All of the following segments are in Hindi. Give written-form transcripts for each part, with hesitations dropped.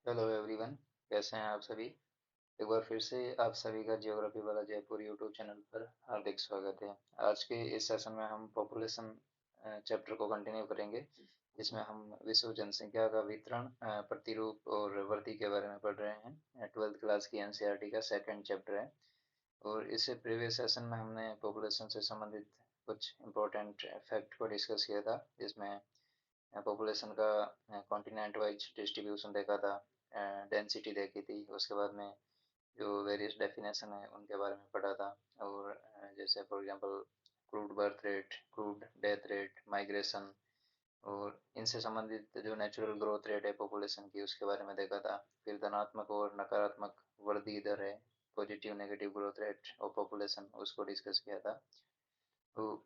Hello everyone. कैसे हैं आप सभी। एक बार फिर से आप सभी का जियोग्राफी वाला जयपुर यूट्यूब चैनल पर हार्दिक स्वागत है। आज के इस सेशन में हम पॉपुलेशन चैप्टर को कंटिन्यू करेंगे, जिसमें हम विश्व जनसंख्या का वितरण, प्रतिरूप और वृद्धि के बारे में पढ़ रहे हैं। 12th क्लास की एनसीईआरटी का सेकंड चैप्टर है। और इससे प्रीवियस सेशन में हमने पॉपुलेशन से संबंधित कुछ इम्पोर्टेंट फैक्ट को डिस्कस किया था, जिसमें पॉपुलेशन का कॉन्टिनेंट वाइज डिस्ट्रीब्यूशन देखा था, डेंसिटी देखी थी। उसके बाद में जो वेरियस डेफिनेशन है उनके बारे में पढ़ा था। और जैसे for example crude birth rate, crude death rate, migration और इनसे संबंधित जो नेचुरल ग्रोथ रेट है पॉपुलेशन की, उसके बारे में देखा था। फिर धनात्मक और नकारात्मक वृद्धि दर है, positive negative growth rate of population, उसको डिस्कस किया था। तो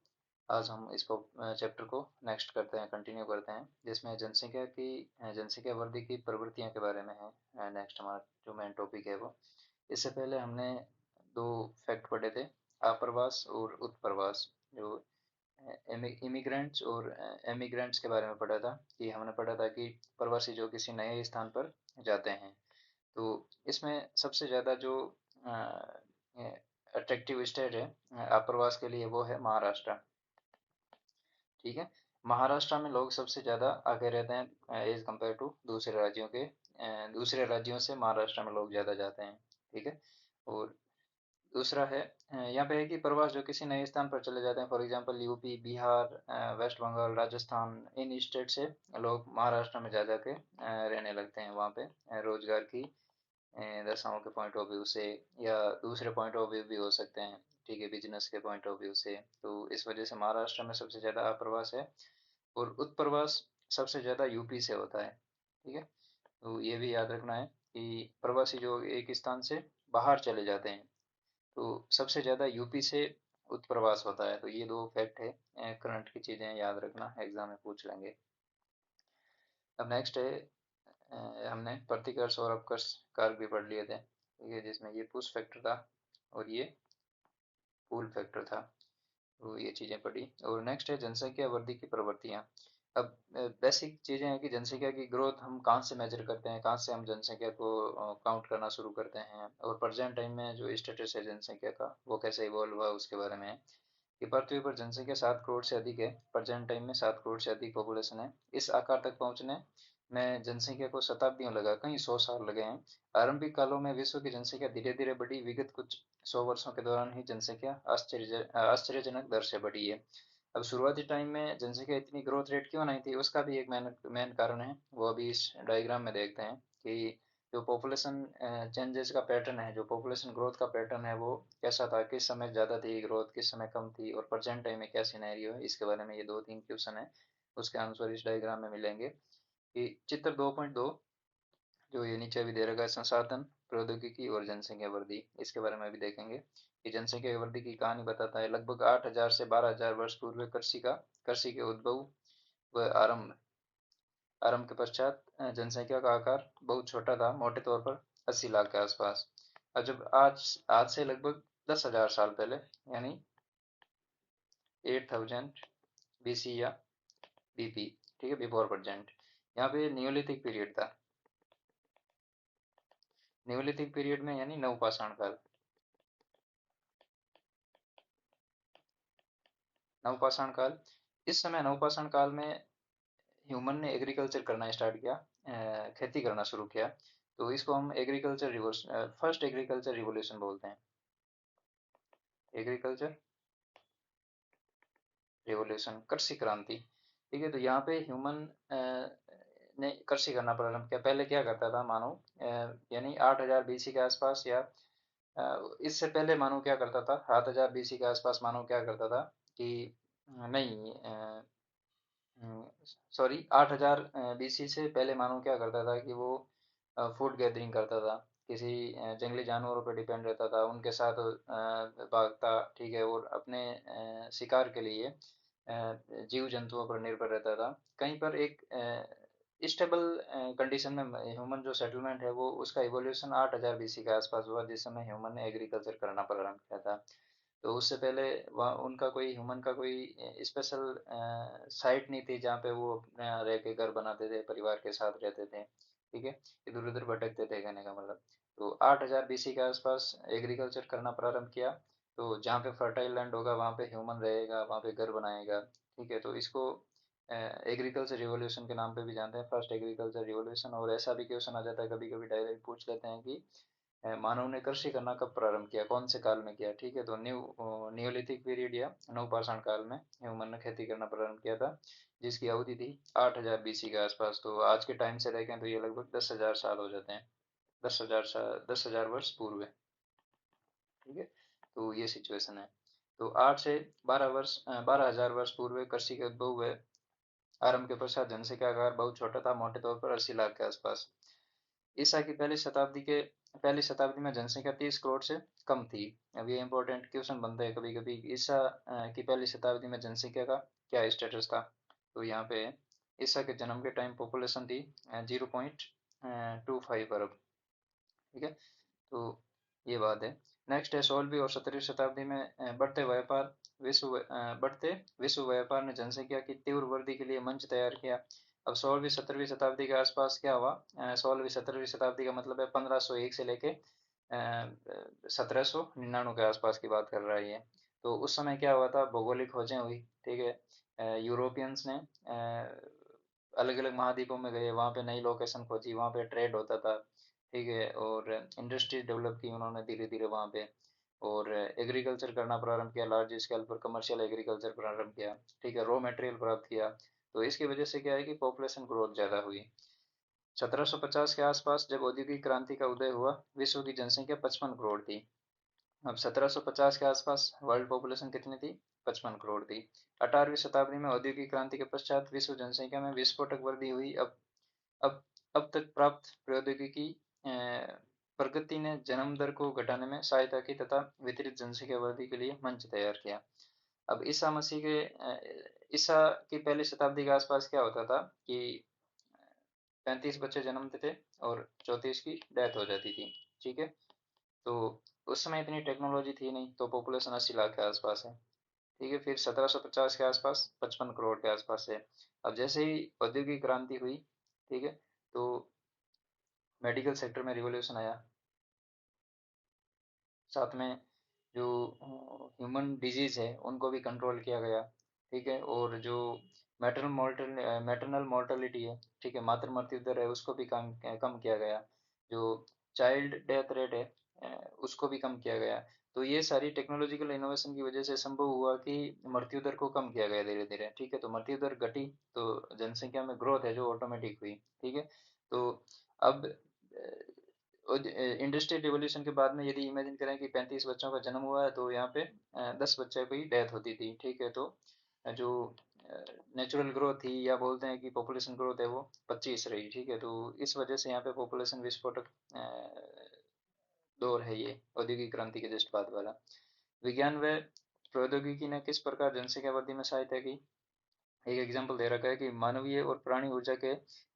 आज हम इस चैप्टर को नेक्स्ट करते हैं, कंटिन्यू करते हैं, जिसमें जनसंख्या वृद्धि की प्रवृत्तियों के बारे में है। नेक्स्ट हमारा जो मेन टॉपिक है वो। इससे पहले हमने दो फैक्ट पढ़े थे, आप्रवास और उत्प्रवास। जो इमिग्रेंट्स और एमिग्रेंट्स के बारे में पढ़ा था, कि हमने पढ़ा था कि प्रवासी जो किसी नए स्थान पर जाते हैं, तो इसमें सबसे ज़्यादा जो अट्रैक्टिव स्टेट है आप्रवास के लिए, वो है महाराष्ट्र। ठीक है। महाराष्ट्र में लोग सबसे ज़्यादा आगे रहते हैं एज कम्पेयर टू दूसरे राज्यों के। दूसरे राज्यों से महाराष्ट्र में लोग ज़्यादा जाते हैं। ठीक है। और दूसरा है, यहाँ पे है कि प्रवास जो किसी नए स्थान पर चले जाते हैं, for example UP, Bihar, West Bengal, Rajasthan, इन स्टेट से लोग महाराष्ट्र में जा जाके रहने लगते हैं। वहाँ पे रोजगार की दशाओं के पॉइंट ऑफ व्यू से, या दूसरे पॉइंट ऑफ व्यू भी हो सकते हैं। ठीक है, बिजनेस के पॉइंट ऑफ व्यू से। तो इस वजह से महाराष्ट्र में सबसे ज़्यादा अप्रवास है। और उत्प्रवास सबसे ज़्यादा यूपी से होता है। ठीक है। तो ये भी याद रखना है कि प्रवासी जो एक स्थान से बाहर चले जाते हैं, तो सबसे ज़्यादा यूपी से उत्प्रवास होता है। तो ये दो फैक्ट है, करंट की चीज़ें याद रखना, एग्जाम में पूछ लेंगे। अब नेक्स्ट है, हमने प्रतिकर्ष और अपकर्ष कारक भी पढ़ लिए थे। ठीक है, जिसमें ये पुश फैक्टर था और ये पुल फैक्टर था। तो ये चीज़ें पढ़ी। और नेक्स्ट है जनसंख्या वृद्धि की प्रवृत्तियाँ। अब बेसिक चीज़ें हैं कि जनसंख्या की ग्रोथ हम कहाँ से मेजर करते हैं, कहाँ से हम जनसंख्या को काउंट करना शुरू करते हैं, और प्रेजेंट टाइम में जो स्टेटस है जनसंख्या का वो कैसे इवॉल्व हुआ उसके बारे में है। कि पृथ्वी पर जनसंख्या 7 करोड़ से अधिक है। प्रेजेंट टाइम में 7 करोड़ से अधिक पॉपुलेशन है। इस आकार तक पहुंचने में जनसंख्या को शताब्दियों लगा, कई 100 साल लगे हैं। आरंभिक कालों में विश्व की जनसंख्या धीरे धीरे बढ़ी। विगत कुछ 100 वर्षों के दौरान ही जनसंख्या आश्चर्यजनक दर से बढ़ी है। अब शुरुआती टाइम में जनसंख्या इतनी ग्रोथ रेट क्यों नहीं थी, उसका भी एक मेन मेन कारण है, वो अभी इस डायग्राम में देखते हैं। कि जो पॉपुलेशन चेंजेस का पैटर्न है, जो पॉपुलेशन ग्रोथ का पैटर्न है, वो कैसा था, किस समय ज़्यादा थी ग्रोथ, किस समय कम थी, और प्रेजेंट टाइम में क्या सिनेरियो है, इसके बारे में ये दो तीन क्वेश्चन है। उसके आंसर इस डायग्राम में मिलेंगे। कि चित्र 2.2, जो ये नीचे भी दे रखा है, संसाधन, प्रौद्योगिकी और जनसंख्या वृद्धि, इसके बारे में भी देखेंगे। कि जनसंख्या वृद्धि की कहानी बताता है। लगभग 8,000 से 12,000 वर्ष पूर्व कृषि के उद्भव व आरंभ के पश्चात जनसंख्या का आकार बहुत छोटा था, मोटे तौर पर 80 लाख के आसपास। और जब आज आज से लगभग 10,000 साल पहले, यानी 8,000 BC या बीपी, ठीक है, बिफोर प्रेजेंट, यहाँ पे नियोलिथिक पीरियड था। नियोलिथिक पीरियड में यानी नवपाषाण काल। नवपाषाण काल, इस समय नवपाषाण काल में ह्यूमन ने एग्रीकल्चर करना स्टार्ट किया, खेती करना शुरू किया। तो इसको हम agriculture revolution, first agriculture revolution बोलते हैं। एग्रीकल्चर रिवोल्यूशन, कृषि क्रांति। ठीक है। तो यहाँ पे ह्यूमन ने कृषि करना प्रारंभ किया। पहले क्या करता था मानव, यानी 8,000 BC के आसपास, या इससे पहले मानव क्या करता था, 7,000 BC के आसपास मानव क्या करता था कि नहीं, सॉरी, 8,000 BC से पहले मानव क्या करता था कि वो फूड गैदरिंग करता था। किसी जंगली जानवरों पर डिपेंड रहता था, उनके साथ भागता। ठीक है। और अपने शिकार के लिए जीव जंतुओं पर निर्भर रहता था। कहीं पर एक स्टेबल कंडीशन में ह्यूमन जो सेटलमेंट है, वो उसका इवोल्यूशन 8,000 BC के आसपास हुआ, जिस समय ह्यूमन ने एग्रीकल्चर करना प्रारंभ किया था। तो उससे पहले वहाँ उनका कोई, ह्यूमन का कोई स्पेशल साइट नहीं थी जहाँ पे वो अपने रह के घर बनाते थे, परिवार के साथ रहते थे। ठीक है, इधर उधर भटकते थे कहने का मतलब। तो 8000 BC के आसपास एग्रीकल्चर करना प्रारंभ किया। तो जहाँ पे फर्टाइल लैंड होगा वहाँ पे ह्यूमन रहेगा, वहाँ पे घर बनाएगा। ठीक है, तो इसको एग्रीकल्चर रिवॉल्यूशन के नाम पे भी जानते हैं, फर्स्ट एग्रीकल्चर रिवॉल्यूशन। और ऐसा भी क्वेश्चन आ जाता है कभी कभी, डायरेक्ट पूछ लेते हैं कि मानव ने कृषि करना कब प्रारंभ किया, कौन से काल में किया। ठीक है, तो न्यूलिथिक पीरियड या नवपाषाण काल में ह्यूमन ने खेती करना प्रारंभ किया था, जिसकी अवधि थी 8000 BC के आसपास। तो आज के टाइम से देखें तो ये लगभग 10,000 साल हो जाते हैं, 10,000 साल, 10,000 वर्ष पूर्व। ठीक है, तो ये सिचुएशन है। तो 8 से 12 वर्ष 12,000 वर्ष पूर्व कृषि के उद्भव हुए। आरंभ के पश्चात जनसंख्या का आकार बहुत छोटा था, मोटे तौर पर 80 लाख के आसपास। ईसा की पहली शताब्दी में जनसंख्या 30 करोड़ से कम थी। अब ये इंपॉर्टेंट क्वेश्चन बनता है कभी कभी, ईसा की पहली शताब्दी में जनसंख्या का क्या स्टेटस था। तो यहाँ पे ईसा के जन्म के टाइम पॉपुलेशन थी 0.25 अरब। ठीक है, तो ये बात है। नेक्स्ट है 16वीं और 17वीं शताब्दी में बढ़ते विश्व व्यापार ने जनसंख्या की तीव्र वृद्धि के लिए मंच तैयार किया। अब 16वीं 17वीं शताब्दी के आसपास क्या हुआ, 16वीं 17वीं शताब्दी का मतलब है 1501 से लेके 1799 के आसपास की बात कर रहा है ये। तो उस समय क्या हुआ था, भौगोलिक खोजें हुई। ठीक है, यूरोपियंस ने अलग अलग महाद्वीपों में गए, वहाँ पे नई लोकेशन खोजी, वहाँ पे ट्रेड होता था। ठीक है, और इंडस्ट्रीज डेवलप की उन्होंने धीरे धीरे वहाँ पे। और एग्रीकल्चर करना प्रारंभ किया, लार्ज स्केल पर कमर्शियल एग्रीकल्चर प्रारंभ किया। ठीक है, रॉ मटेरियल प्राप्त किया। तो इसकी वजह से क्या है कि पॉपुलेशन ग्रोथ ज़्यादा हुई। 1750 के आसपास जब औद्योगिक क्रांति का उदय हुआ, विश्व की जनसंख्या 55 करोड़ थी। अब 1750 के आसपास वर्ल्ड पॉपुलेशन कितनी थी, 55 करोड़ थी। 18वीं शताब्दी में औद्योगिक क्रांति के पश्चात विश्व जनसंख्या में विस्फोटक वृद्धि हुई। अब अब तक प्राप्त प्रौद्योगिकी प्रगति ने जन्म दर को घटाने में सहायता की तथा वितरित जनसंख्या वृद्धि के लिए मंच तैयार किया। अब ईसा की पहली शताब्दी के आसपास क्या होता था कि 35 बच्चे जन्मते थे और 34 की डेथ हो जाती थी। ठीक है, तो उस समय इतनी टेक्नोलॉजी थी नहीं, तो पॉपुलेशन 80 लाख के आसपास है। ठीक है, फिर 1750 के आसपास 55 करोड़ के आसपास है। अब जैसे ही औद्योगिक क्रांति हुई, ठीक है, तो मेडिकल सेक्टर में रिवॉल्यूशन आया, साथ में जो ह्यूमन डिजीज है उनको भी कंट्रोल किया गया। ठीक है, और जो मैटरनल मोर्टेलिटी है, ठीक है, मातृ मृत्यु दर है, उसको भी कम कम किया गया। जो चाइल्ड डेथ रेट है उसको भी कम किया गया। तो ये सारी टेक्नोलॉजिकल इनोवेशन की वजह से संभव हुआ कि मृत्यु दर को कम किया गया धीरे धीरे। ठीक है, तो मृत्यु दर घटी, तो जनसंख्या में ग्रोथ है जो ऑटोमेटिक हुई। ठीक है, तो अब इंडस्ट्रियल रिवॉल्यूशन के बाद में यदि इमेजिन करें कि 35 बच्चों का जन्म हुआ है, तो यहाँ पे 10 बच्चे की डेथ होती थी। ठीक है, तो जो नेचुरल ग्रोथ थी या बोलते हैं कि पॉपुलेशन ग्रोथ है वो 25 रही। ठीक है, तो इस वजह से यहाँ पे पॉपुलेशन विस्फोटक दौर है ये, औद्योगिक क्रांति के जस्ट बाद वाला। विज्ञान व प्रौद्योगिकी ने किस प्रकार जनसंख्या वृद्धि में सहायता की। एक एग्जाम्पल दे रखा है कि मानवीय और प्राणी ऊर्जा के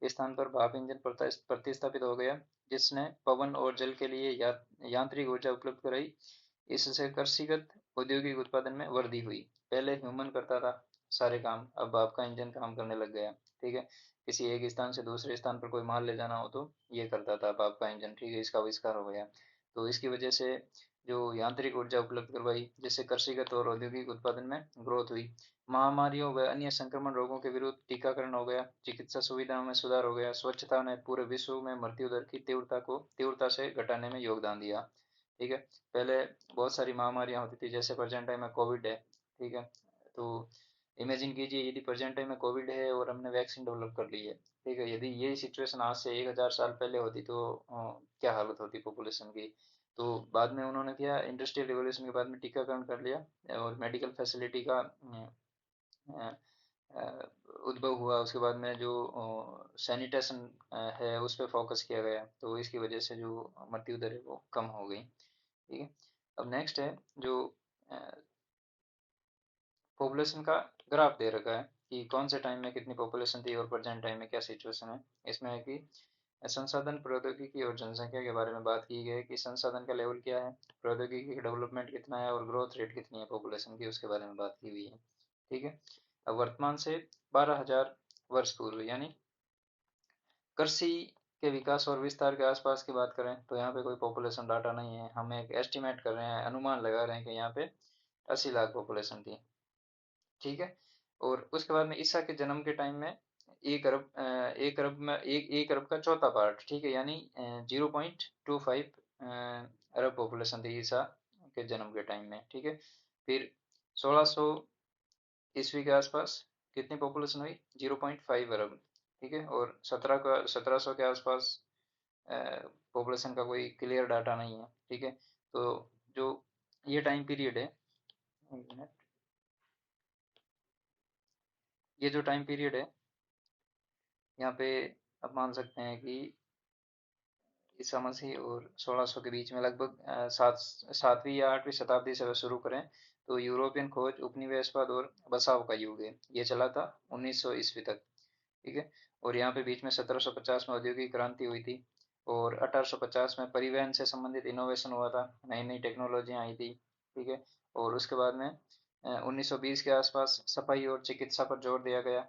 स्थान पर भाप इंजन प्रतिस्थापित हो गया, जिसने पवन और जल के लिए यांत्रिक ऊर्जा उपलब्ध कराई। इससे कृषिगत औद्योगिक उत्पादन में वृद्धि हुई। पहले ह्यूमन करता था सारे काम, अब भाप का इंजन काम करने लग गया। ठीक है, किसी एक स्थान से दूसरे स्थान पर कोई माल ले जाना हो तो ये करता था भाप का इंजन। ठीक है, इसका आविष्कार हो गया। तो इसकी वजह से जो यांत्रिक ऊर्जा उपलब्ध करवाई, जिससे कृषिगत और औद्योगिक उत्पादन में ग्रोथ हुई। महामारियों व अन्य संक्रमण रोगों के विरुद्ध टीकाकरण हो गया, चिकित्सा सुविधाओं में सुधार हो गया, स्वच्छता ने पूरे विश्व में मृत्यु दर की तीव्रता से घटाने में योगदान दिया। ठीक है, पहले बहुत सारी महामारियां होती थी, जैसे प्रेजेंट टाइम में कोविड है। ठीक है, तो इमेजिन कीजिए यदि प्रेजेंट टाइम में कोविड है और हमने वैक्सीन डेवलप कर ली है। ठीक है, यदि यही सिचुएशन आज से 1000 साल पहले होती तो क्या हालत होती पॉपुलेशन की। तो बाद में उन्होंने किया, इंडस्ट्रियल रिवॉल्यूशन के बाद में टीकाकरण कर लिया और मेडिकल फैसिलिटी का उद्भव हुआ। उसके बाद में जो सैनिटेशन है उस पर फोकस किया गया, तो इसकी वजह से जो मृत्यु दर है वो कम हो गई। ठीक है, अब नेक्स्ट है जो पॉपुलेशन का ग्राफ दे रखा है कि कौन से टाइम में कितनी पॉपुलेशन थी और प्रेजेंट टाइम में क्या सिचुएशन है। इसमें है कि संसाधन प्रौद्योगिकी और जनसंख्या के बारे में बात की गई है कि संसाधन का लेवल क्या है, प्रौद्योगिकी का डेवलपमेंट कितना है और ग्रोथ रेट कितनी है पॉपुलेशन की, उसके बारे में बात की हुई है। ठीक है, अब वर्तमान से 12,000 वर्ष पूर्व यानी कृषि के विकास और विस्तार के आसपास की बात करें तो यहाँ पे कोई पॉपुलेशन डाटा नहीं है, हम एक एस्टिमेट कर रहे हैं, अनुमान लगा रहे हैं कि यहाँ पे 80 लाख पॉपुलेशन थी। ठीक है। और उसके बाद में ईसा के जन्म के टाइम में 1 अरब, 1 अरब में एक अरब का चौथा पार्ट, ठीक है, यानी 0.25 अरब पॉपुलेशन थी ईसा के जन्म के टाइम में। ठीक है। फिर 1600 ईस्वी के आसपास कितनी पॉपुलेशन हुई? 0.5 अरब। ठीक है। और 1700 के आसपास पॉपुलेशन का कोई क्लियर डाटा नहीं है। ठीक है। तो जो ये टाइम पीरियड है, एक मिनट, ये जो टाइम पीरियड है यहाँ पे आप मान सकते हैं कि ईसा मसीह और 1600 के बीच में लगभग सातवीं या 8वीं शताब्दी से अगर शुरू करें तो यूरोपियन खोज, उपनिवेशवाद और बसाव का युग है। ये चला था 1900 ईस्वी तक। ठीक है। और यहाँ पे बीच में 1750 में औद्योगिक क्रांति हुई थी और 1850 में परिवहन से संबंधित इनोवेशन हुआ था, नई नई टेक्नोलॉजियाँ आई थी। ठीक है। और उसके बाद में 1920 के आसपास सफाई और चिकित्सा पर जोर दिया गया।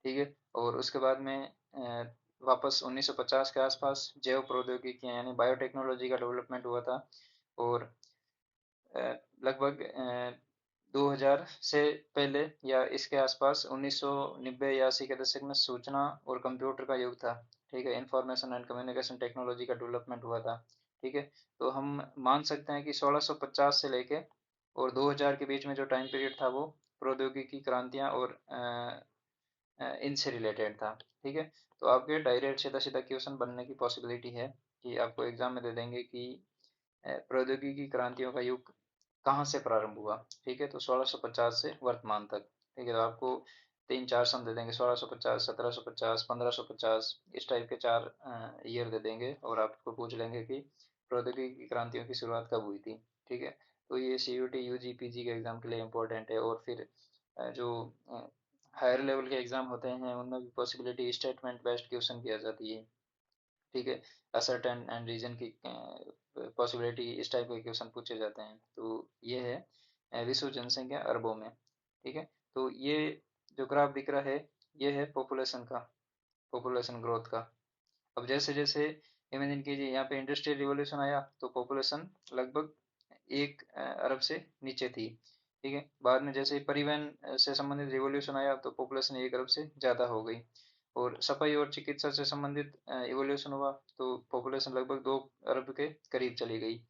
ठीक है। और उसके बाद में वापस 1950 के आसपास जैव प्रौद्योगिकी यानी बायोटेक्नोलॉजी का डेवलपमेंट हुआ था। और अ, लगभग 2000 से पहले या इसके आसपास 1990 या 80 के दशक में सूचना और कंप्यूटर का युग था। ठीक है। इंफॉर्मेशन एंड कम्युनिकेशन टेक्नोलॉजी का डेवलपमेंट हुआ था। ठीक है। तो हम मान सकते हैं कि 1650 से लेके और 2000 के बीच में जो टाइम पीरियड था वो प्रौद्योगिकी क्रांतियां और इनसे रिलेटेड था। ठीक है। तो आपके डायरेक्ट सीधा सीधा क्वेश्चन बनने की पॉसिबिलिटी है कि आपको एग्जाम में दे देंगे कि प्रौद्योगिकी क्रांतियों का युग कहाँ से प्रारंभ हुआ। ठीक है। तो 1650 से वर्तमान तक। ठीक है। तो आपको तीन चार सन दे देंगे, 1650, 1750, 1550, इस टाइप के चार ईयर दे देंगे और आपको पूछ लेंगे कि प्रौद्योगिकी क्रांतियों की शुरुआत कब हुई थी। ठीक है। तो ये सीयूटी यूजी पीजी के एग्जाम के लिए इम्पोर्टेंट है। और फिर जो हायर लेवल के एग्जाम होते हैं उनमें भी पॉसिबिलिटी स्टेटमेंट बेस्ड क्वेश्चन किया जाती है। ठीक है। असर्ट एंड रीजन की पॉसिबिलिटी, इस टाइप के क्वेश्चन पूछे जाते हैं। तो ये है विश्व जनसंख्या अरबों में। ठीक है। तो ये जो ग्राफ दिख रहा है ये है पॉपुलेशन का, पॉपुलेशन ग्रोथ का। अब जैसे जैसे इमेजिन कीजिए यहाँ पे इंडस्ट्रियल रिवॉल्यूशन आया तो पॉपुलेशन लगभग 1 अरब से नीचे थी। ठीक है। बाद में जैसे परिवहन से संबंधित रिवॉल्यूशन आया तो पॉपुलेशन 1 अरब से ज़्यादा हो गई। और सफाई और चिकित्सा से संबंधित इवोल्यूशन हुआ तो पॉपुलेशन लगभग 2 अरब के करीब चली गई।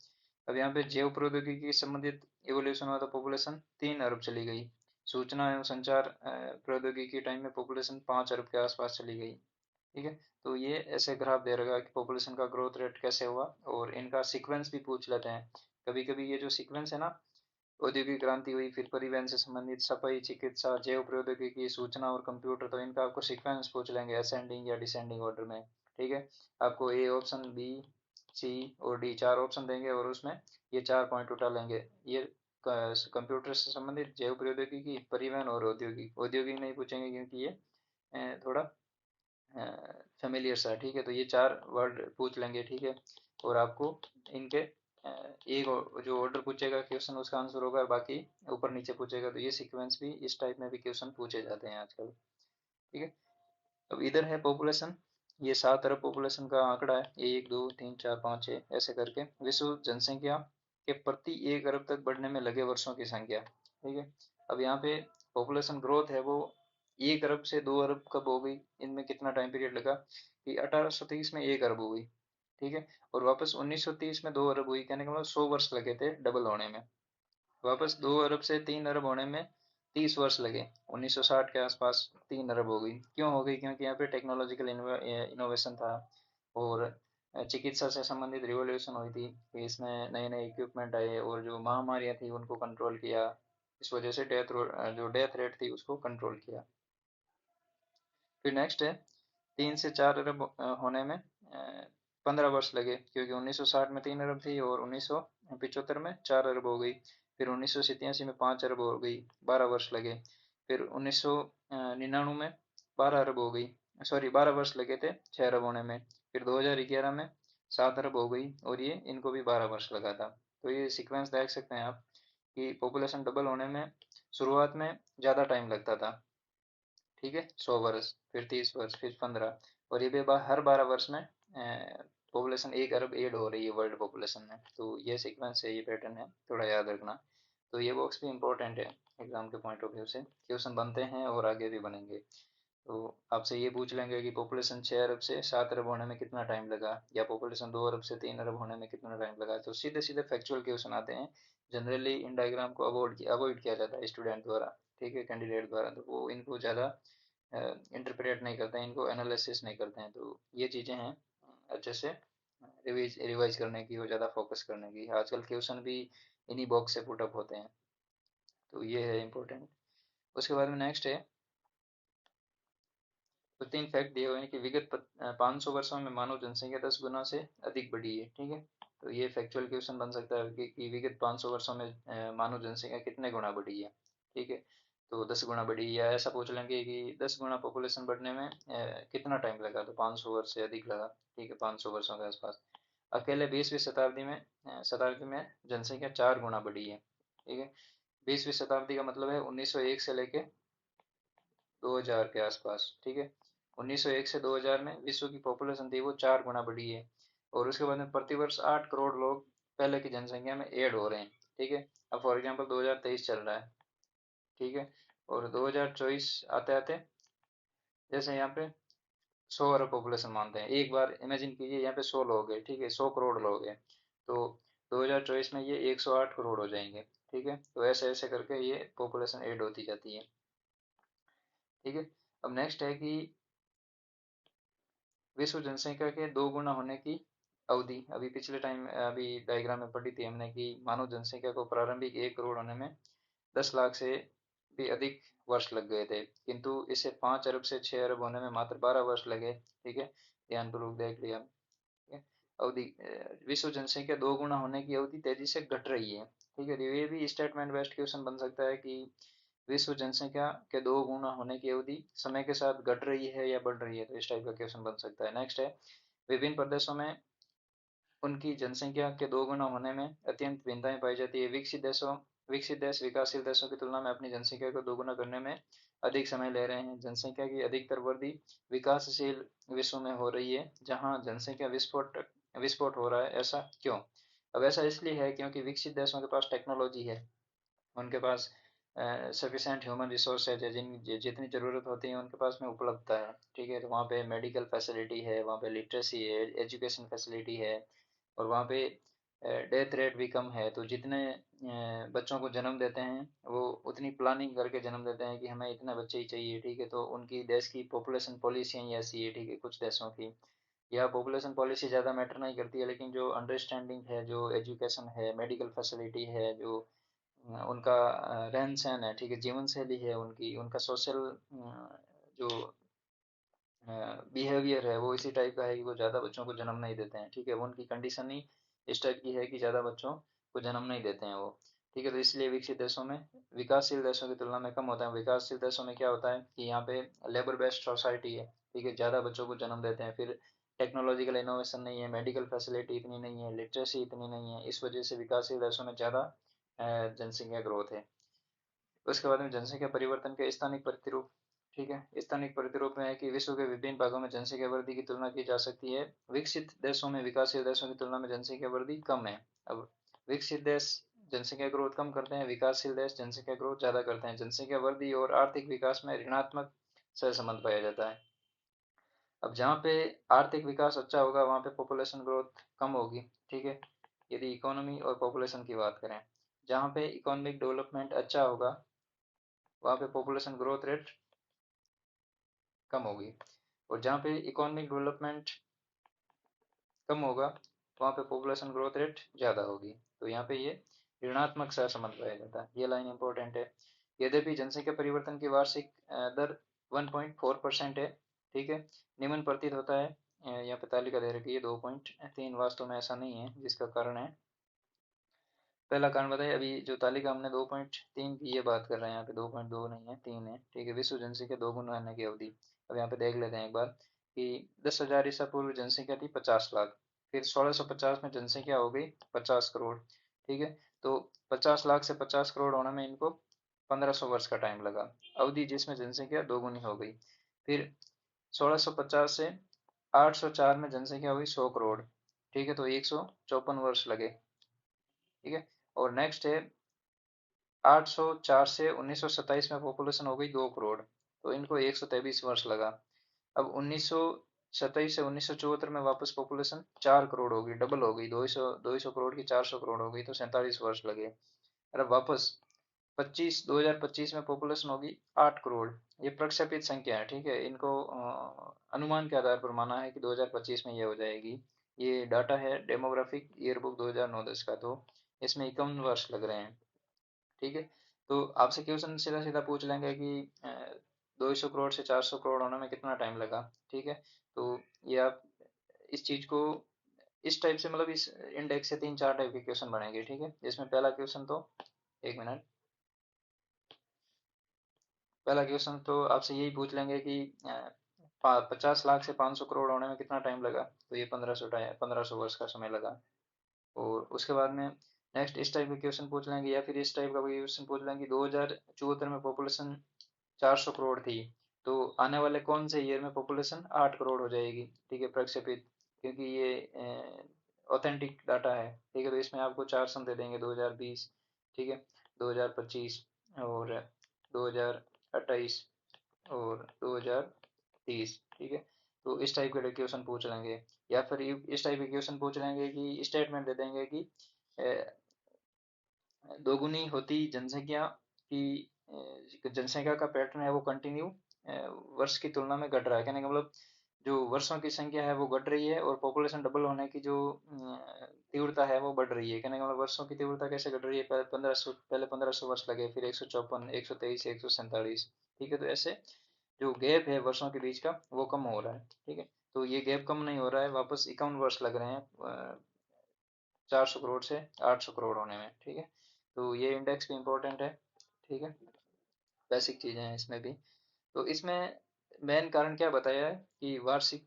अब यहाँ पे जैव प्रौद्योगिकी से संबंधित इवोल्यूशन हुआ तो पॉपुलेशन 3 अरब चली गई। सूचना एवं संचार प्रौद्योगिकी टाइम में पॉपुलेशन 5 अरब के आसपास चली गई। ठीक है। तो ये ऐसे ग्राफ दे रहा है कि पॉपुलेशन का ग्रोथ रेट कैसे हुआ और इनका सीक्वेंस भी पूछ लेते हैं। कभी कभी ये जो सीक्वेंस है ना, औद्योगिक क्रांति हुई, फिर परिवहन से संबंधित, सफाई, चिकित्सा, जैव प्रौद्योगिकी, सूचना और कंप्यूटर, तो इनका आपको सीक्वेंस पूछ लेंगे असेंडिंग या डिसेंडिंग ऑर्डर में। ठीक है। आपको ए ऑप्शन, बी, सी और डी चार ऑप्शन देंगे और उसमें ये 4 पॉइंट उठा लेंगे। ये कंप्यूटर से संबंधित, जैव प्रौद्योगिकी, परिवहन और औद्योगिक। औद्योगिक नहीं पूछेंगे क्योंकि ये थोड़ा फेमिलियर सा है। ठीक है। तो ये चार वर्ड पूछ लेंगे। ठीक है। और आपको इनके एक जो ऑर्डर पूछेगा क्वेश्चन उसका आंसर होगा, बाकी ऊपर नीचे पूछेगा। तो ये सीक्वेंस भी इस टाइप में भी क्वेश्चन पूछे जाते हैं आजकल। ठीक है। अब इधर है पॉपुलेशन, ये 7 अरब पॉपुलेशन का आंकड़ा है, 1 2 3 4 5 6 ऐसे करके विश्व जनसंख्या के प्रति 1 अरब तक बढ़ने में लगे वर्षों की संख्या। ठीक है। अब यहाँ पे पॉपुलेशन ग्रोथ है वो 1 अरब से 2 अरब कब हो गई, इनमें कितना टाइम पीरियड लगा कि 1830 में 1 अरब हो गई। ठीक है। और वापस 1930 में 2 अरब हुई, कहने का मतलब 100 वर्ष लगे थे डबल होने में। वापस 2 अरब से 3 अरब होने में 30 वर्ष लगे। 1960 के आसपास 3 अरब हो गई। क्यों हो गई? क्योंकि यहाँ पे टेक्नोलॉजिकल इनोवेशन था और चिकित्सा से संबंधित रिवोल्यूशन हुई थी। कि इसमें नए नए इक्विपमेंट आए और जो महामारियाँ थी उनको कंट्रोल किया। इस वजह से जो डेथ रेट थी उसको कंट्रोल किया। फिर नेक्स्ट है 3 से 4 अरब होने में 15 वर्ष लगे, क्योंकि 1960 में 3 अरब थी और 1975 में 4 अरब हो गई। फिर 1987 में 5 अरब हो गई, 12 वर्ष लगे। फिर 1999 में 12 अरब हो गई, सॉरी 12 वर्ष लगे थे 6 अरब होने में। फिर 2011 में 7 अरब हो गई और ये इनको भी 12 वर्ष लगा था। तो ये सीक्वेंस देख सकते हैं आप कि पॉपुलेशन डबल होने में शुरुआत में ज़्यादा टाइम लगता था। ठीक है, 100 वर्ष, फिर 30 वर्ष, फिर 15, और ये भी हर 12 वर्ष में पॉपुलेशन 1 अरब ऐड हो रही है वर्ल्ड पॉपुलेशन में। तो ये सीक्वेंस है, ये पैटर्न है, थोड़ा याद रखना। तो ये बॉक्स भी इम्पोर्टेंट है एग्जाम के पॉइंट ऑफ व्यू से, क्वेश्चन बनते हैं और आगे भी बनेंगे। तो आपसे ये पूछ लेंगे कि पॉपुलेशन 6 अरब से 7 अरब होने में कितना टाइम लगा, या पॉपुलेशन 2 अरब से 3 अरब होने में कितना टाइम लगा। तो सीधे सीधे फैक्चुअल क्वेश्चन आते हैं। जनरली इन डायग्राम को अवॉइड किया जाता है स्टूडेंट द्वारा, ठीक है, कैंडिडेट द्वारा। तो वो इनको ज़्यादा इंटरप्रेट नहीं करते हैं, इनको एनालिसिस नहीं करते हैं। तो ये चीज़ें हैं अच्छे से रिवाइज रिवाइज करने की और ज़्यादा फोकस करने की। आजकल क्वेश्चन भी इन्हीं बॉक्स से पुटअप होते हैं। तो ये है इम्पोर्टेंट। उसके बाद में नेक्स्ट है, तो 3 फैक्ट दिए हुए हैं कि विगत 500 वर्षों में मानव जनसंख्या 10 गुना से अधिक बढ़ी है, ठीक है। तो ये फैक्चुअल क्वेश्चन बन सकता है कि विगत 500 वर्षों में मानव जनसंख्या कितने गुना बढ़ी है, ठीक है। तो 10 गुना बढ़ी, या ऐसा पूछ लेंगे कि 10 गुना पॉपुलेशन बढ़ने में कितना टाइम लगा, तो 500 वर्ष से अधिक लगा, ठीक है, 500 वर्षों के आसपास। अकेले 20वीं शताब्दी में जनसंख्या 4 गुना बढ़ी है, ठीक है। 20वीं शताब्दी का मतलब है 1901 से लेके 2000 के आसपास, ठीक है। 1901 से 2000 में विश्व की पॉपुलेशन थी वो 4 गुना बढ़ी है। और उसके बाद में प्रतिवर्ष 8 करोड़ लोग पहले की जनसंख्या में ऐड हो रहे हैं, ठीक है। अब फॉर एग्जांपल 2023 चल रहा है, ठीक है, और 2024 आते आते, जैसे यहाँ पे 100 अरब पॉपुलेशन मानते हैं, एक बार इमेजिन कीजिए यहाँ पे 100 लोग हैं, ठीक है, 100 करोड़ लोग हैं। तो 2024 में ये 108 करोड़ हो जाएंगे, ठीक है। तो ऐसे ऐसे करके ये पॉपुलेशन ऐड होती जाती है, ठीक है। अब नेक्स्ट है कि विश्व जनसंख्या के 2 गुना होने की अवधि, अभी डायग्राम में पढ़ी थी हमने कि मानव जनसंख्या को प्रारंभिक 1 करोड़ होने में 10 लाख से भी अधिक वर्ष लग गए थे, किंतु इसे 5 अरब से 6 अरब होने में मात्र 12 वर्ष लगे, ठीक है। ध्यानपूर्वक देख लिया, ठीक है। अवधि विश्व जनसंख्या 2 गुना होने की अवधि तेजी से घट रही है, ठीक है। तो ये भी स्टेटमेंट बेस्ड क्वेश्चन बन सकता है कि विश्व जनसंख्या के 2 गुना होने की अवधि समय के साथ घट रही है या बढ़ रही है। तो इस टाइप का क्वेश्चन बन सकता है। नेक्स्ट है, विभिन्न प्रदेशों में उनकी जनसंख्या के 2 गुना होने में अत्यंत भिन्नताएं पाई जाती है। विकसित देश विकासशील देशों की तुलना में अपनी जनसंख्या को 2 गुना करने में अधिक समय ले रहे हैं। जनसंख्या की अधिकतर वृद्धि विकासशील विश्व में हो रही है, जहां जनसंख्या विस्फोट विस्फोट हो रहा है। ऐसा क्यों? अब ऐसा इसलिए है क्योंकि विकसित देशों के पास टेक्नोलॉजी है, उनके पास सफिशेंट ह्यूमन रिसोर्स है, जितनी ज़रूरत होती है उनके पास में उपलब्धता है, ठीक है। तो वहाँ पे मेडिकल फैसिलिटी है, वहाँ पे लिटरेसी है, एजुकेशन फैसिलिटी है, और वहाँ पे डेथ रेट भी कम है। तो जितने बच्चों को जन्म देते हैं वो उतनी प्लानिंग करके जन्म देते हैं कि हमें इतने बच्चे ही चाहिए, ठीक है। तो उनकी देश की पॉपुलेशन पॉलिसियाँ ही ऐसी है, ठीक है, कुछ देशों की। या पॉपुलेशन पॉलिसी ज़्यादा मैटर नहीं करती है, लेकिन जो अंडरस्टैंडिंग है, जो एजुकेशन है, मेडिकल फैसिलिटी है, जो उनका रहन सहन है, ठीक है, जीवन शैली है उनकी, उनका सोशल जो बिहेवियर है वो इसी टाइप का है कि वो ज़्यादा बच्चों को जन्म नहीं देते हैं, ठीक है। वो उनकी कंडीशन ही इस टाइप की है कि ज़्यादा बच्चों को जन्म नहीं देते हैं वो, ठीक है। तो इसलिए विकसित देशों में विकासशील देशों की तुलना में कम होता है। विकासशील देशों में क्या होता है कि यहाँ पे लेबर बेस्ड सोसाइटी है, ठीक है, ज़्यादा बच्चों को जन्म देते हैं। फिर टेक्नोलॉजिकल इनोवेशन नहीं है, मेडिकल फैसिलिटी इतनी नहीं है, लिटरेसी इतनी नहीं है, इस वजह से विकासशील देशों में ज़्यादा जनसंख्या ग्रोथ है। उसके बाद में जनसंख्या परिवर्तन के स्थानिक प्रतिरूप, ठीक है। स्थानिक प्रतिरूप में है कि विश्व के विभिन्न भागों में जनसंख्या वृद्धि की तुलना की जा सकती है। विकसित देशों में विकासशील देशों की तुलना में जनसंख्या वृद्धि कम है। अब विकसित देश जनसंख्या ग्रोथ कम करते हैं, विकासशील देश जनसंख्या ग्रोथ ज्यादा करते हैं। जनसंख्या वृद्धि और आर्थिक विकास में ऋणात्मक सहसंबंध पाया जाता है। अब जहाँ पे आर्थिक विकास अच्छा होगा वहाँ पे पॉपुलेशन ग्रोथ कम होगी, ठीक है, यदि इकोनॉमी और पॉपुलेशन की बात करें। जहाँ पे इकोनॉमिक डेवलपमेंट अच्छा होगा वहाँ पे पॉपुलेशन ग्रोथ रेट कम होगी, और जहाँ पे इकोनॉमिक डेवलपमेंट कम होगा वहाँ पे पॉपुलेशन ग्रोथ रेट ज़्यादा होगी। तो यहाँ पे ये ऋणात्मक सहसंबंध पाया जाता है। ये लाइन इंपॉर्टेंट है। यद्यपि जनसंख्या परिवर्तन की वार्षिक दर 1.4% है, ठीक है, निम्न प्रतीत होता है। यहाँ पे तालिका दे रखी है 2.3, वास्तव में ऐसा नहीं है, जिसका कारण है, पहला कारण बताइए। अभी जो तालिका हमने 2.3 की ये बात कर रहे हैं, यहाँ पे 2.2 नहीं है, 3 है, ठीक है। विश्व जनसंख्या 2 गुना होने की अवधि। अब यहाँ पे देख लेते हैं एक बार कि 10,000 ईसा पूर्व जनसंख्या थी 50 लाख, फिर 1650 में जनसंख्या हो गई 50 करोड़, ठीक है। तो 50 लाख से 50 करोड़ होने में इनको 1500 वर्ष का टाइम लगा, अवधि जिसमें जनसंख्या 2 गुनी हो गई। फिर 1650 से 804 में जनसंख्या हुई 100 करोड़, ठीक है, तो 154 वर्ष लगे, ठीक है। और नेक्स्ट है 804 से 1927 में पॉपुलेशन हो गई 2 करोड़, तो इनको 123 वर्ष लगा। अब 1927 से 1974 में वापस पॉपुलेशन 4 करोड़ हो गई, डबल हो गई, 200 करोड़ की 400 करोड़ हो गई, तो 47 वर्ष लगे। और अब वापस 2025 में पॉपुलेशन होगी 8 करोड़। ये प्रक्षेपित संख्या है, ठीक है, इनको अनुमान के आधार पर माना है कि 2025 में ये हो जाएगी। ये डाटा है डेमोग्राफिक ईयरबुक 2009-10 का, तो इसमें 51 वर्ष लग रहे हैं, ठीक है। तो आपसे क्वेश्चन सीधा सीधा पूछ लेंगे कि 200 करोड़ से 400 करोड़ होने में कितना टाइम लगा, ठीक है। तो ये आप इस चीज को इस टाइप से, मतलब इस इंडेक्स से 3-4 टाइप के क्वेश्चन बनेंगे, ठीक है। इसमें पहला क्वेश्चन तो, एक मिनट, पहला क्वेश्चन तो आपसे यही पूछ लेंगे कि 50 लाख से 500 करोड़ होने में कितना टाइम लगा, तो ये 1500 वर्ष का समय लगा। और उसके बाद में नेक्स्ट इस टाइप के क्वेश्चन पूछ लेंगे, या फिर इस टाइप का कोई क्वेश्चन पूछ लेंगे, 2074 में पॉपुलेशन 400 करोड़ थी, तो आने वाले कौन से ईयर में पॉपुलेशन 8 करोड़ हो जाएगी, ठीक है, प्रक्षेपित, क्योंकि ये ऑथेंटिक डाटा है, ठीक है। तो इसमें आपको 4 सन दे देंगे, 2020, ठीक है, 2025 और 2028 और 2030, ठीक है। तो इस टाइप के क्वेश्चन पूछ लेंगे, या फिर इस टाइप के क्वेश्चन पूछ लेंगे कि स्टेटमेंट दे देंगे कि दोगुनी होती जनसंख्या की, जनसंख्या का पैटर्न है वो कंटिन्यू वर्ष की तुलना में घट रहा है, कहने का मतलब जो वर्षों की संख्या है वो घट रही है, और पॉपुलेशन डबल होने की जो तीव्रता है वो बढ़ रही है, कहने का मतलब वर्षों की तीव्रता कैसे घट रही है, पहले 1500 वर्ष लगे, फिर 154, 123, 147, ठीक है। तो ऐसे जो गैप है वर्षों के बीच का वो कम हो रहा है, ठीक है। तो ये गैप कम नहीं हो रहा है, वापस 51 वर्ष लग रहे हैं 400 करोड़ से 800 करोड़ होने में, ठीक है। तो ये इंडेक्स भी इम्पोर्टेंट है, ठीक है, बेसिक चीजें हैं इसमें भी। तो इसमें मेन कारण क्या बताया है कि वार्षिक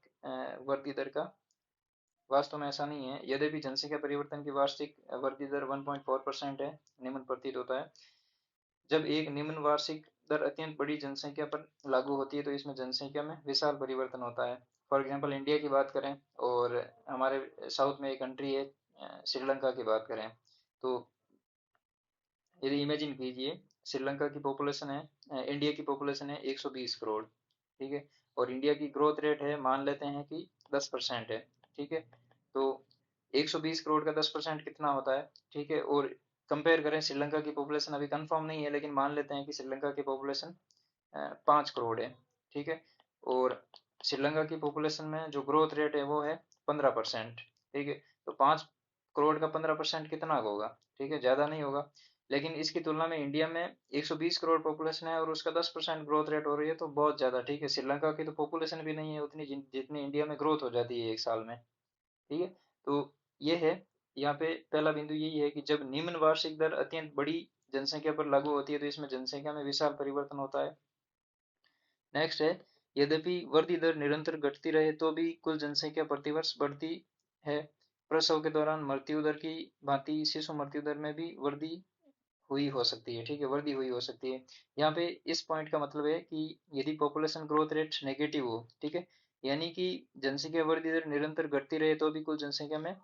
वृद्धि दर का, वास्तव में ऐसा नहीं है, यद्यपि जनसंख्या परिवर्तन की वार्षिक वृद्धि दर 1.4% है, निम्न प्रतीत होता है। जब एक निम्न वार्षिक दर अत्यंत बड़ी जनसंख्या पर लागू होती है तो इसमें जनसंख्या में विशाल परिवर्तन होता है। फॉर एग्जांपल इंडिया की बात करें, और हमारे साउथ में एक कंट्री है श्रीलंका की बात करें, तो यदि इमेजिन कीजिए, श्रीलंका की पॉपुलेशन है, इंडिया की पॉपुलेशन है 120 करोड़, ठीक है, और इंडिया की ग्रोथ रेट है, मान लेते हैं कि 10% है, ठीक है। तो 120 करोड़ का 10% कितना होता है, ठीक है। और कंपेयर करें श्रीलंका की पॉपुलेशन, अभी कंफर्म नहीं है, लेकिन मान लेते हैं कि श्रीलंका की पॉपुलेशन 5 करोड़ है, ठीक है। और श्रीलंका की पॉपुलेशन में जो ग्रोथ रेट है वो है 15%, ठीक है। तो 5 करोड़ का 15% कितना होगा, ठीक है, ज्यादा नहीं होगा। लेकिन इसकी तुलना में इंडिया में 120 करोड़ पॉपुलेशन है और उसका 10% ग्रोथ रेट हो रही है, तो बहुत ज्यादा, ठीक है। श्रीलंका की तो पॉपुलेशन भी नहीं है उतनी जितनी इंडिया में ग्रोथ हो जाती है एक साल में, ठीक है। तो ये है, यहाँ पे पहला बिंदु यही है कि जब निम्न वार्षिक दर अत्यंत बड़ी जनसंख्या पर लागू होती है तो इसमें जनसंख्या में विशाल परिवर्तन होता है। नेक्स्ट है, यद्यपि वृद्धि दर निरंतर घटती रहे तो भी कुल जनसंख्या प्रतिवर्ष बढ़ती है। प्रसव के दौरान मृत्यु दर की भांति शिशु मृत्यु दर में भी वृद्धि हुई हो सकती है, ठीक है, वृद्धि हुई हो सकती है। यहाँ पे इस पॉइंट का मतलब है कि यदि पॉपुलेशन ग्रोथ रेट नेगेटिव हो, ठीक है, यानी कि जनसंख्या वृद्धि दर निरंतर घटती रहे तो भी कुल जनसंख्या में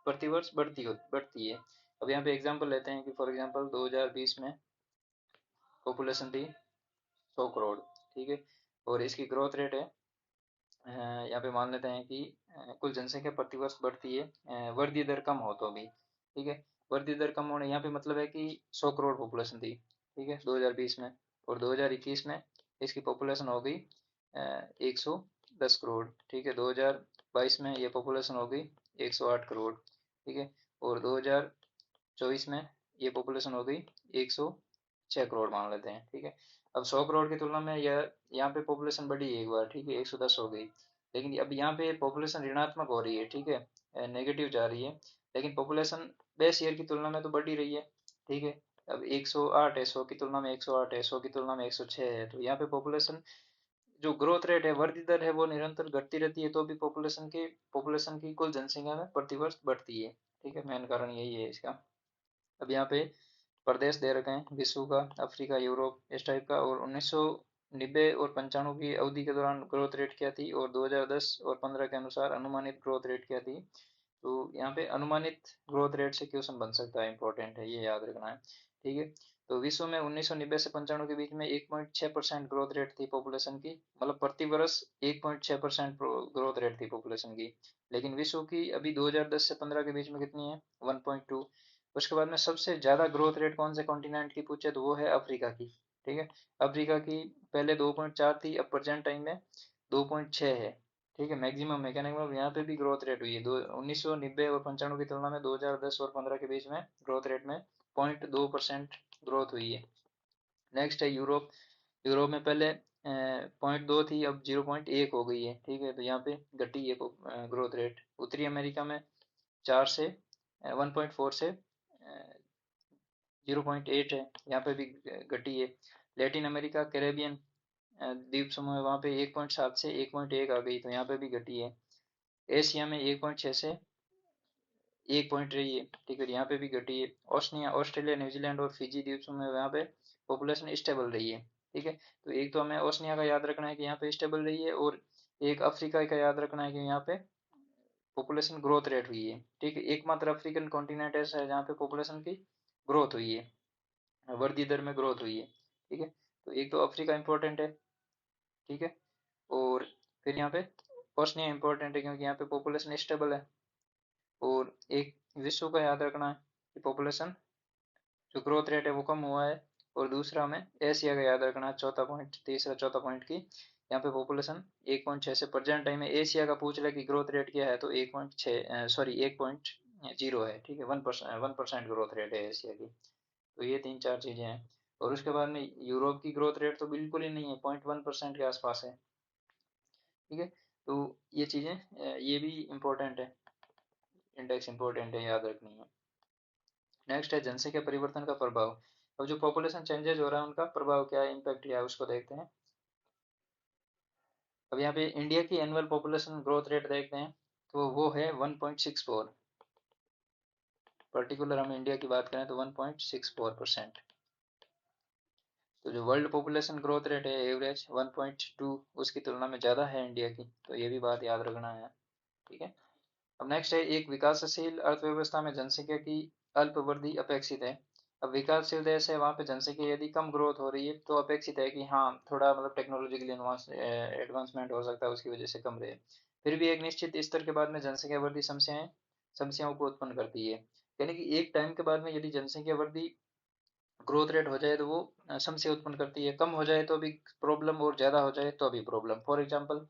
प्रतिवर्ष बढ़ती है। अब यहाँ पे एग्जांपल लेते हैं कि फॉर एग्जांपल 2020 में पॉपुलेशन थी 100 करोड़, ठीक है, और इसकी ग्रोथ रेट है, यहाँ पे मान लेते हैं कि कुल जनसंख्या प्रतिवर्ष बढ़ती है, वृद्धि दर कम हो तो भी, ठीक है। वृद्धि दर कम होने यहाँ पे मतलब है कि 100 करोड़ पॉपुलेशन थी, ठीक है, 2020 में, और 2021 में इसकी पॉपुलेशन हो गई 110 करोड़, ठीक है। 2022 में ये पॉपुलेशन हो गई 108 करोड़, ठीक है, और 2024 में ये पॉपुलेशन हो गई 106 करोड़ मान लेते हैं, ठीक है। अब 100 करोड़ की तुलना में यह यहाँ पे पॉपुलेशन बढ़ी है एक बार, ठीक है, 110 हो गई, लेकिन अब यहाँ पे पॉपुलेशन ऋणात्मक हो रही है, ठीक है, नेगेटिव जा रही है, लेकिन पॉपुलेशन बेस ईयर की तुलना में तो बढ़ ही रही है, ठीक है। अब 108 है, 100 की तुलना में 108 है, 100 की तुलना में 106 है, तो यहाँ पे पॉपुलेशन जो ग्रोथ रेट है, वृद्धि दर है, वो निरंतर घटती रहती है, तो भी पॉपुलेशन की कुल जनसंख्या में प्रतिवर्ष बढ़ती है, ठीक है, मेन कारण यही है इसका। अब यहाँ पे प्रदेश दे रखे हैं विश्व का, अफ्रीका, यूरोप, इस टाइप का, और 1990 और 95 की अवधि के दौरान ग्रोथ रेट क्या थी, और 2010 और 15 के अनुसार अनुमानित ग्रोथ रेट क्या थी। तो यहाँ पे अनुमानित ग्रोथ रेट से क्वेश्चन बन सकता है, इंपॉर्टेंट है, ये याद रखना है। ठीक है। तो विश्व में 1990 से 95 के बीच में 1.6% ग्रोथ रेट थी पॉपुलेशन की, मतलब प्रति वर्ष 1.6% ग्रोथ रेट थी पॉपुलेशन की। लेकिन विश्व की अभी 2010 से 15 के बीच में कितनी है, 1.2। उसके बाद में सबसे ज्यादा ग्रोथ रेट कौन से कॉन्टिनेंट की पूछे तो वो है अफ्रीका की। ठीक है। अफ्रीका की पहले 2.4 थी, अब प्रेजेंट टाइम में 2.6 है। ठीक है। मैक्सिमम है, कहने का मतलब यहाँ पे भी ग्रोथ रेट हुई है, दो 1990 और 95 की तुलना में 2010 और 15 के बीच में ग्रोथ रेट में 0.2% ग्रोथ हुई है। नेक्स्ट है यूरोप। यूरोप में पहले 0.2 थी, अब 0.1 हो गई है। ठीक है। तो यहाँ पे घटी है ग्रोथ रेट। उत्तरी अमेरिका में 4 से 1.4 से 0.8 है, यहाँ पे भी घटी है। लैटिन अमेरिका कैरेबियन द्वीप समूह है, वहाँ पे 1.7 से 1.1 आ गई, तो यहाँ पे भी घटी है। एशिया में 1.6 से 1 पॉइंट रही है। ठीक है। यहाँ पे भी घटी है। ओशनिया, ऑस्ट्रेलिया, न्यूजीलैंड और फिजी द्वीप समूह में यहाँ पे पॉपुलेशन स्टेबल रही है। ठीक है। तो एक तो हमें ओशनिया का याद रखना है कि यहाँ पे स्टेबल रही है, और एक अफ्रीका का याद रखना है कि यहाँ पे पॉपुलेशन ग्रोथ रेट हुई है। ठीक है। एकमात्र अफ्रीकन कॉन्टिनेंट ऐसा है जहाँ पे पॉपुलेशन की ग्रोथ हुई है, वृद्धि दर में ग्रोथ हुई है। ठीक है। तो एक तो अफ्रीका इंपॉर्टेंट है। ठीक है। और फिर यहाँ पे ओशनिया इंपॉर्टेंट है क्योंकि यहाँ पे पॉपुलेशन स्टेबल है। और एक विश्व का याद रखना है कि पॉपुलेशन जो ग्रोथ रेट है वो कम हुआ है। और दूसरा हमें एशिया का याद रखना है, चौथा पॉइंट, तीसरा चौथा पॉइंट की यहाँ पे पॉपुलेशन 1.6 से प्रेजेंट टाइम में एशिया का पूछ ले कि ग्रोथ रेट क्या है, तो 1.6 सॉरी 1.0 है। ठीक है। 1% ग्रोथ रेट है एशिया की। तो ये तीन चार चीजें हैं। और उसके बाद में यूरोप की ग्रोथ रेट तो बिल्कुल ही नहीं है, 0.1% के आसपास है। ठीक है। तो ये चीजें ये भी इम्पोर्टेंट है, इंडेक्स इंपॉर्टेंट है, याद रखनी है। नेक्स्ट है जनसंख्या परिवर्तन का प्रभाव। अब जो पॉपुलेशन चेंजेस हो रहा है उनका प्रभाव क्या है, इम्पैक्ट क्या है, उसको देखते हैं। अब यहाँ पे इंडिया की एनुअल पॉपुलेशन ग्रोथ रेट देखते हैं, तो वो है 1.64। पर्टिकुलर हम इंडिया की बात करें तो 1.64%। तो जो वर्ल्ड पॉपुलेशन ग्रोथ रेट है एवरेज 1.2, उसकी तुलना में ज़्यादा है इंडिया की, तो ये भी बात याद रखना है। ठीक है। अब नेक्स्ट है, एक विकासशील अर्थव्यवस्था में जनसंख्या की अल्प वृद्धि अपेक्षित है। अब विकासशील देश है, वहाँ पे जनसंख्या यदि कम ग्रोथ हो रही है तो अपेक्षित है कि हाँ थोड़ा मतलब टेक्नोलॉजिकल एडवांसमेंट हो सकता है, उसकी वजह से कम रहे। फिर भी एक निश्चित स्तर के बाद में जनसंख्या वृद्धि समस्याओं को उत्पन्न करती है। यानी कि एक टाइम के बाद में यदि जनसंख्या वृद्धि ग्रोथ रेट हो जाए तो वो समस्या उत्पन्न करती है, कम हो जाए तो भी प्रॉब्लम, और ज़्यादा हो जाए तो भी problem. For example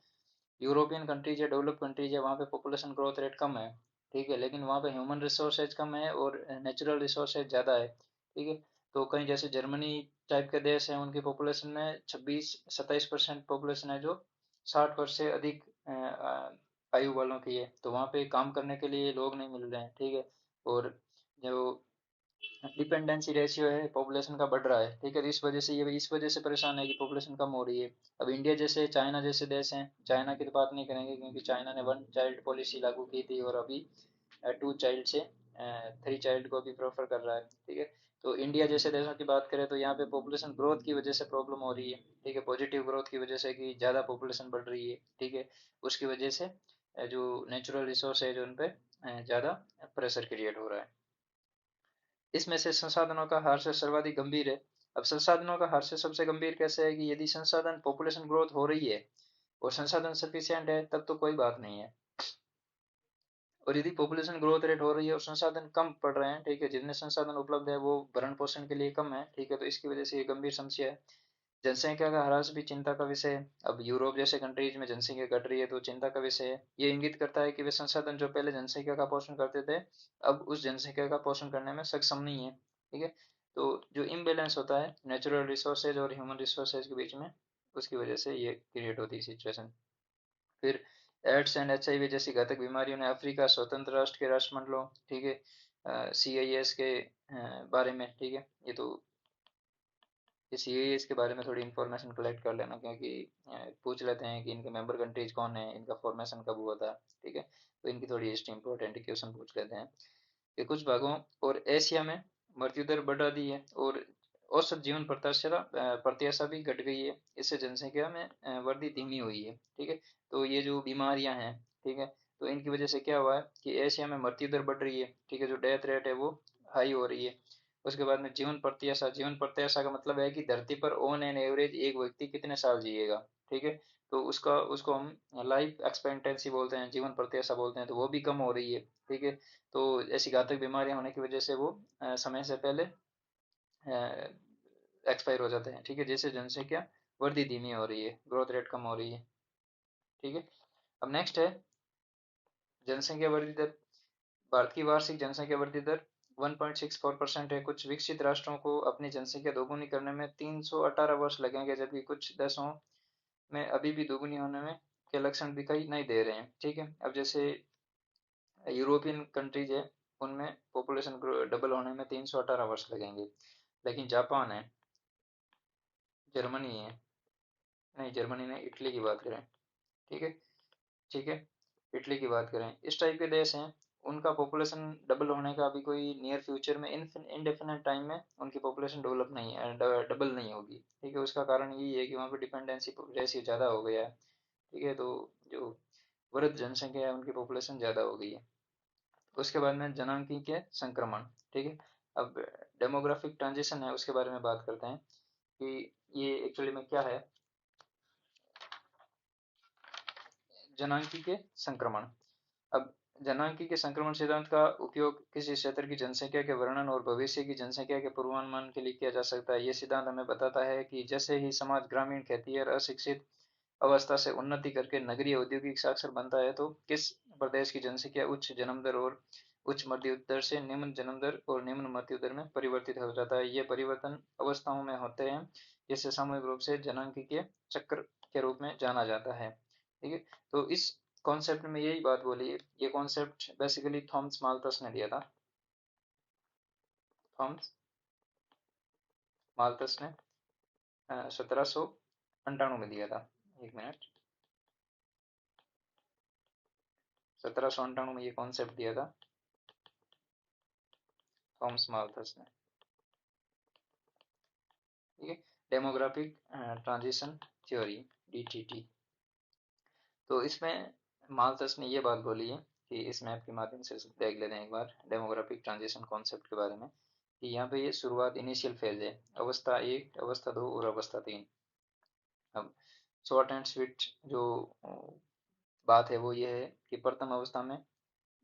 European countries है, डेवलप कंट्रीज है, वहाँ पे पॉपुलेशन ग्रोथ रेट कम है। ठीक है। लेकिन वहाँ पे ह्यूमन रिसोर्सेज कम है और नेचुरल रिसोर्सेज ज़्यादा है। ठीक है। तो कहीं जैसे जर्मनी टाइप के देश हैं, उनकी पॉपुलेशन में 26-27% पॉपुलेशन है जो 60 वर्ष से अधिक आयु वालों की है। तो वहाँ पे काम करने के लिए लोग नहीं मिल रहे हैं। ठीक है। और जो डिपेंडेंसी रेशियो है पॉपुलेशन का बढ़ रहा है। ठीक है। तो इस वजह से ये इस वजह से परेशान है कि पॉपुलेशन कम हो रही है। अब इंडिया जैसे, चाइना जैसे देश हैं, चाइना की तो बात नहीं करेंगे क्योंकि चाइना ने 1 चाइल्ड पॉलिसी लागू की थी, और अभी 2 चाइल्ड से 3 चाइल्ड को भी प्रेफर कर रहा है। ठीक है। तो इंडिया जैसे देशों की बात करें तो यहाँ पे पॉपुलेशन ग्रोथ की वजह से प्रॉब्लम हो रही है। ठीक है। पॉजिटिव ग्रोथ की वजह से कि ज़्यादा पॉपुलेशन बढ़ रही है। ठीक है। उसकी वजह से जो नेचुरल रिसोर्स है जो उन पे ज़्यादा प्रेशर क्रिएट हो रहा है। इसमें से संसाधनों का ह्रास सर्वाधिक गंभीर है। अब संसाधनों का ह्रास सबसे गंभीर कैसे है कि यदि संसाधन पॉपुलेशन ग्रोथ हो रही है और संसाधन सफिशिएंट है तब तो कोई बात नहीं है। और यदि पॉपुलेशन ग्रोथ रेट हो रही है और संसाधन कम पड़ रहे हैं, ठीक है, जितने संसाधन उपलब्ध है वो भरण पोषण के लिए कम है, ठीक है, तो इसकी वजह से ये गंभीर समस्या है। जनसंख्या का ह्रास भी चिंता का विषय है। अब यूरोप जैसे कंट्रीज में जनसंख्या घट रही है तो चिंता का विषय है। ये इंगित करता है कि वे संसाधन जो पहले जनसंख्या का पोषण करते थे अब उस जनसंख्या का पोषण करने में सक्षम नहीं है। ठीक है। तो जो इम्बेलेंस होता है नेचुरल रिसोर्सेज और ह्यूमन रिसोर्सेज के बीच में, उसकी वजह से ये क्रिएट होती है सिचुएशन। फिर एड्स एंड HIV जैसी घातक बीमारियों ने अफ्रीका स्वतंत्र राष्ट्र के राष्ट्रमंडलों, ठीक है, CIS के बारे में, ठीक है, ये तो ये CIS के बारे में थोड़ी इन्फॉर्मेशन कलेक्ट कर लेना क्योंकि पूछ लेते हैं कि इनके मेंबर कंट्रीज कौन है, इनका फॉर्मेशन कब हुआ था। ठीक है। तो इनकी थोड़ी हिस्ट्री इंपॉर्टेंट क्वेश्चन पूछ लेते हैं कि कुछ भागों और एशिया में मृत्यु दर बढ़ा दी है और औसत जीवन प्रत्याशा भी घट गई है। इससे जनसंख्या में वृद्धि धीमी हुई है। ठीक है, तो ये जो बीमारियां हैं, ठीक है, तो इनकी वजह से क्या हुआ है कि एशिया में मृत्यु दर बढ़ रही है। ठीक है, जो डेथ रेट है वो हाई हो रही है। उसके बाद में जीवन प्रत्याशा का मतलब है कि धरती पर ऑन एन एवरेज एक व्यक्ति कितने साल जिएगा। ठीक है, तो उसका उसको हम लाइफ एक्सपेक्टेंसी बोलते हैं, जीवन प्रत्याशा बोलते हैं, तो वो भी कम हो रही है। ठीक है, तो ऐसी घातक बीमारियां होने की वजह से वो समय से पहले एक्सपायर हो जाते हैं। ठीक है, जैसे जनसंख्या वृद्धि धीमी हो रही है, ग्रोथ रेट कम हो रही है। ठीक है, अब नेक्स्ट है जनसंख्या वृद्धि दर। भारत की वार्षिक जनसंख्या वृद्धि दर 1.64% है। कुछ विकसित राष्ट्रों को अपनी जनसंख्या दोगुनी करने में 318 वर्ष लगेंगे, जबकि कुछ देशों में अभी भी दोगुनी होने में के लक्षण दिखाई नहीं दे रहे हैं। ठीक है, अब जैसे यूरोपियन कंट्रीज है, उनमें पॉपुलेशन डबल होने में 318 वर्ष लगेंगे। लेकिन जापान है, जर्मनी है, नहीं जर्मनी नहीं, इटली की बात करें। ठीक है, ठीक है, इटली की बात करें, इस टाइप के देश हैं, उनका पॉपुलेशन डबल होने का अभी कोई नियर फ्यूचर में इनडेफिनेट टाइम में उनकी पॉपुलेशन डेवलप नहीं है, डबल नहीं होगी। ठीक है, उसका कारण यही है कि वहाँ पे डिपेंडेंसी रेशियो ज़्यादा हो गया है। ठीक है, तो जो वृद्ध जनसंख्या है उनकी पॉपुलेशन ज़्यादा हो गई है। उसके बाद में जनांकीय संक्रमण। ठीक है, अब डेमोग्राफिक ट्रांजिशन है, उसके बारे में बात करते हैं कि ये एक्चुअली में क्या है। जनांकीय संक्रमण। अब जनांकी के संक्रमण सिद्धांत का उपयोग किसी क्षेत्र की जनसंख्या के वर्णन और भविष्य की जनसंख्या के पूर्वानुमान के लिए किया जा सकता है। ये सिद्धांत हमें बताता है कि जैसे ही समाज ग्रामीण, खेती और अशिक्षित अवस्था से उन्नति करके नगरीय औद्योगिक साक्षर बनता है, तो किस प्रदेश की जनसंख्या उच्च जन्म दर और उच्च मृत्यु दर से निम्न जन्म दर और निम्न मृत्यु दर में परिवर्तित हो जाता है। ये परिवर्तन अवस्थाओं में होते हैं, जिसे सामूहिक रूप से जनांकीय चक्र के रूप में जाना जाता है। ठीक है, तो इस कॉन्सेप्ट में यही बात बोली है। ये कॉन्सेप्ट बेसिकली थॉमस माल्थस ने दिया था। थॉमस माल्थस ने 1798 में दिया था। एक मिनट, 1798 में ये कॉन्सेप्ट दिया था थॉमस माल्थस ने। ठीक है, डेमोग्राफिक ट्रांजिशन थ्योरी, डीटीटी। तो इसमें माल्थस ने ये बात बोली है कि इस मैप के माध्यम से देख लेते हैं एक बार डेमोग्राफिक ट्रांजिशन कॉन्सेप्ट के बारे में, कि यहाँ पे ये शुरुआत इनिशियल फेज है, अवस्था एक, अवस्था दो और अवस्था तीन। अब शॉर्ट एंड स्वीट जो बात है वो ये है कि प्रथम अवस्था में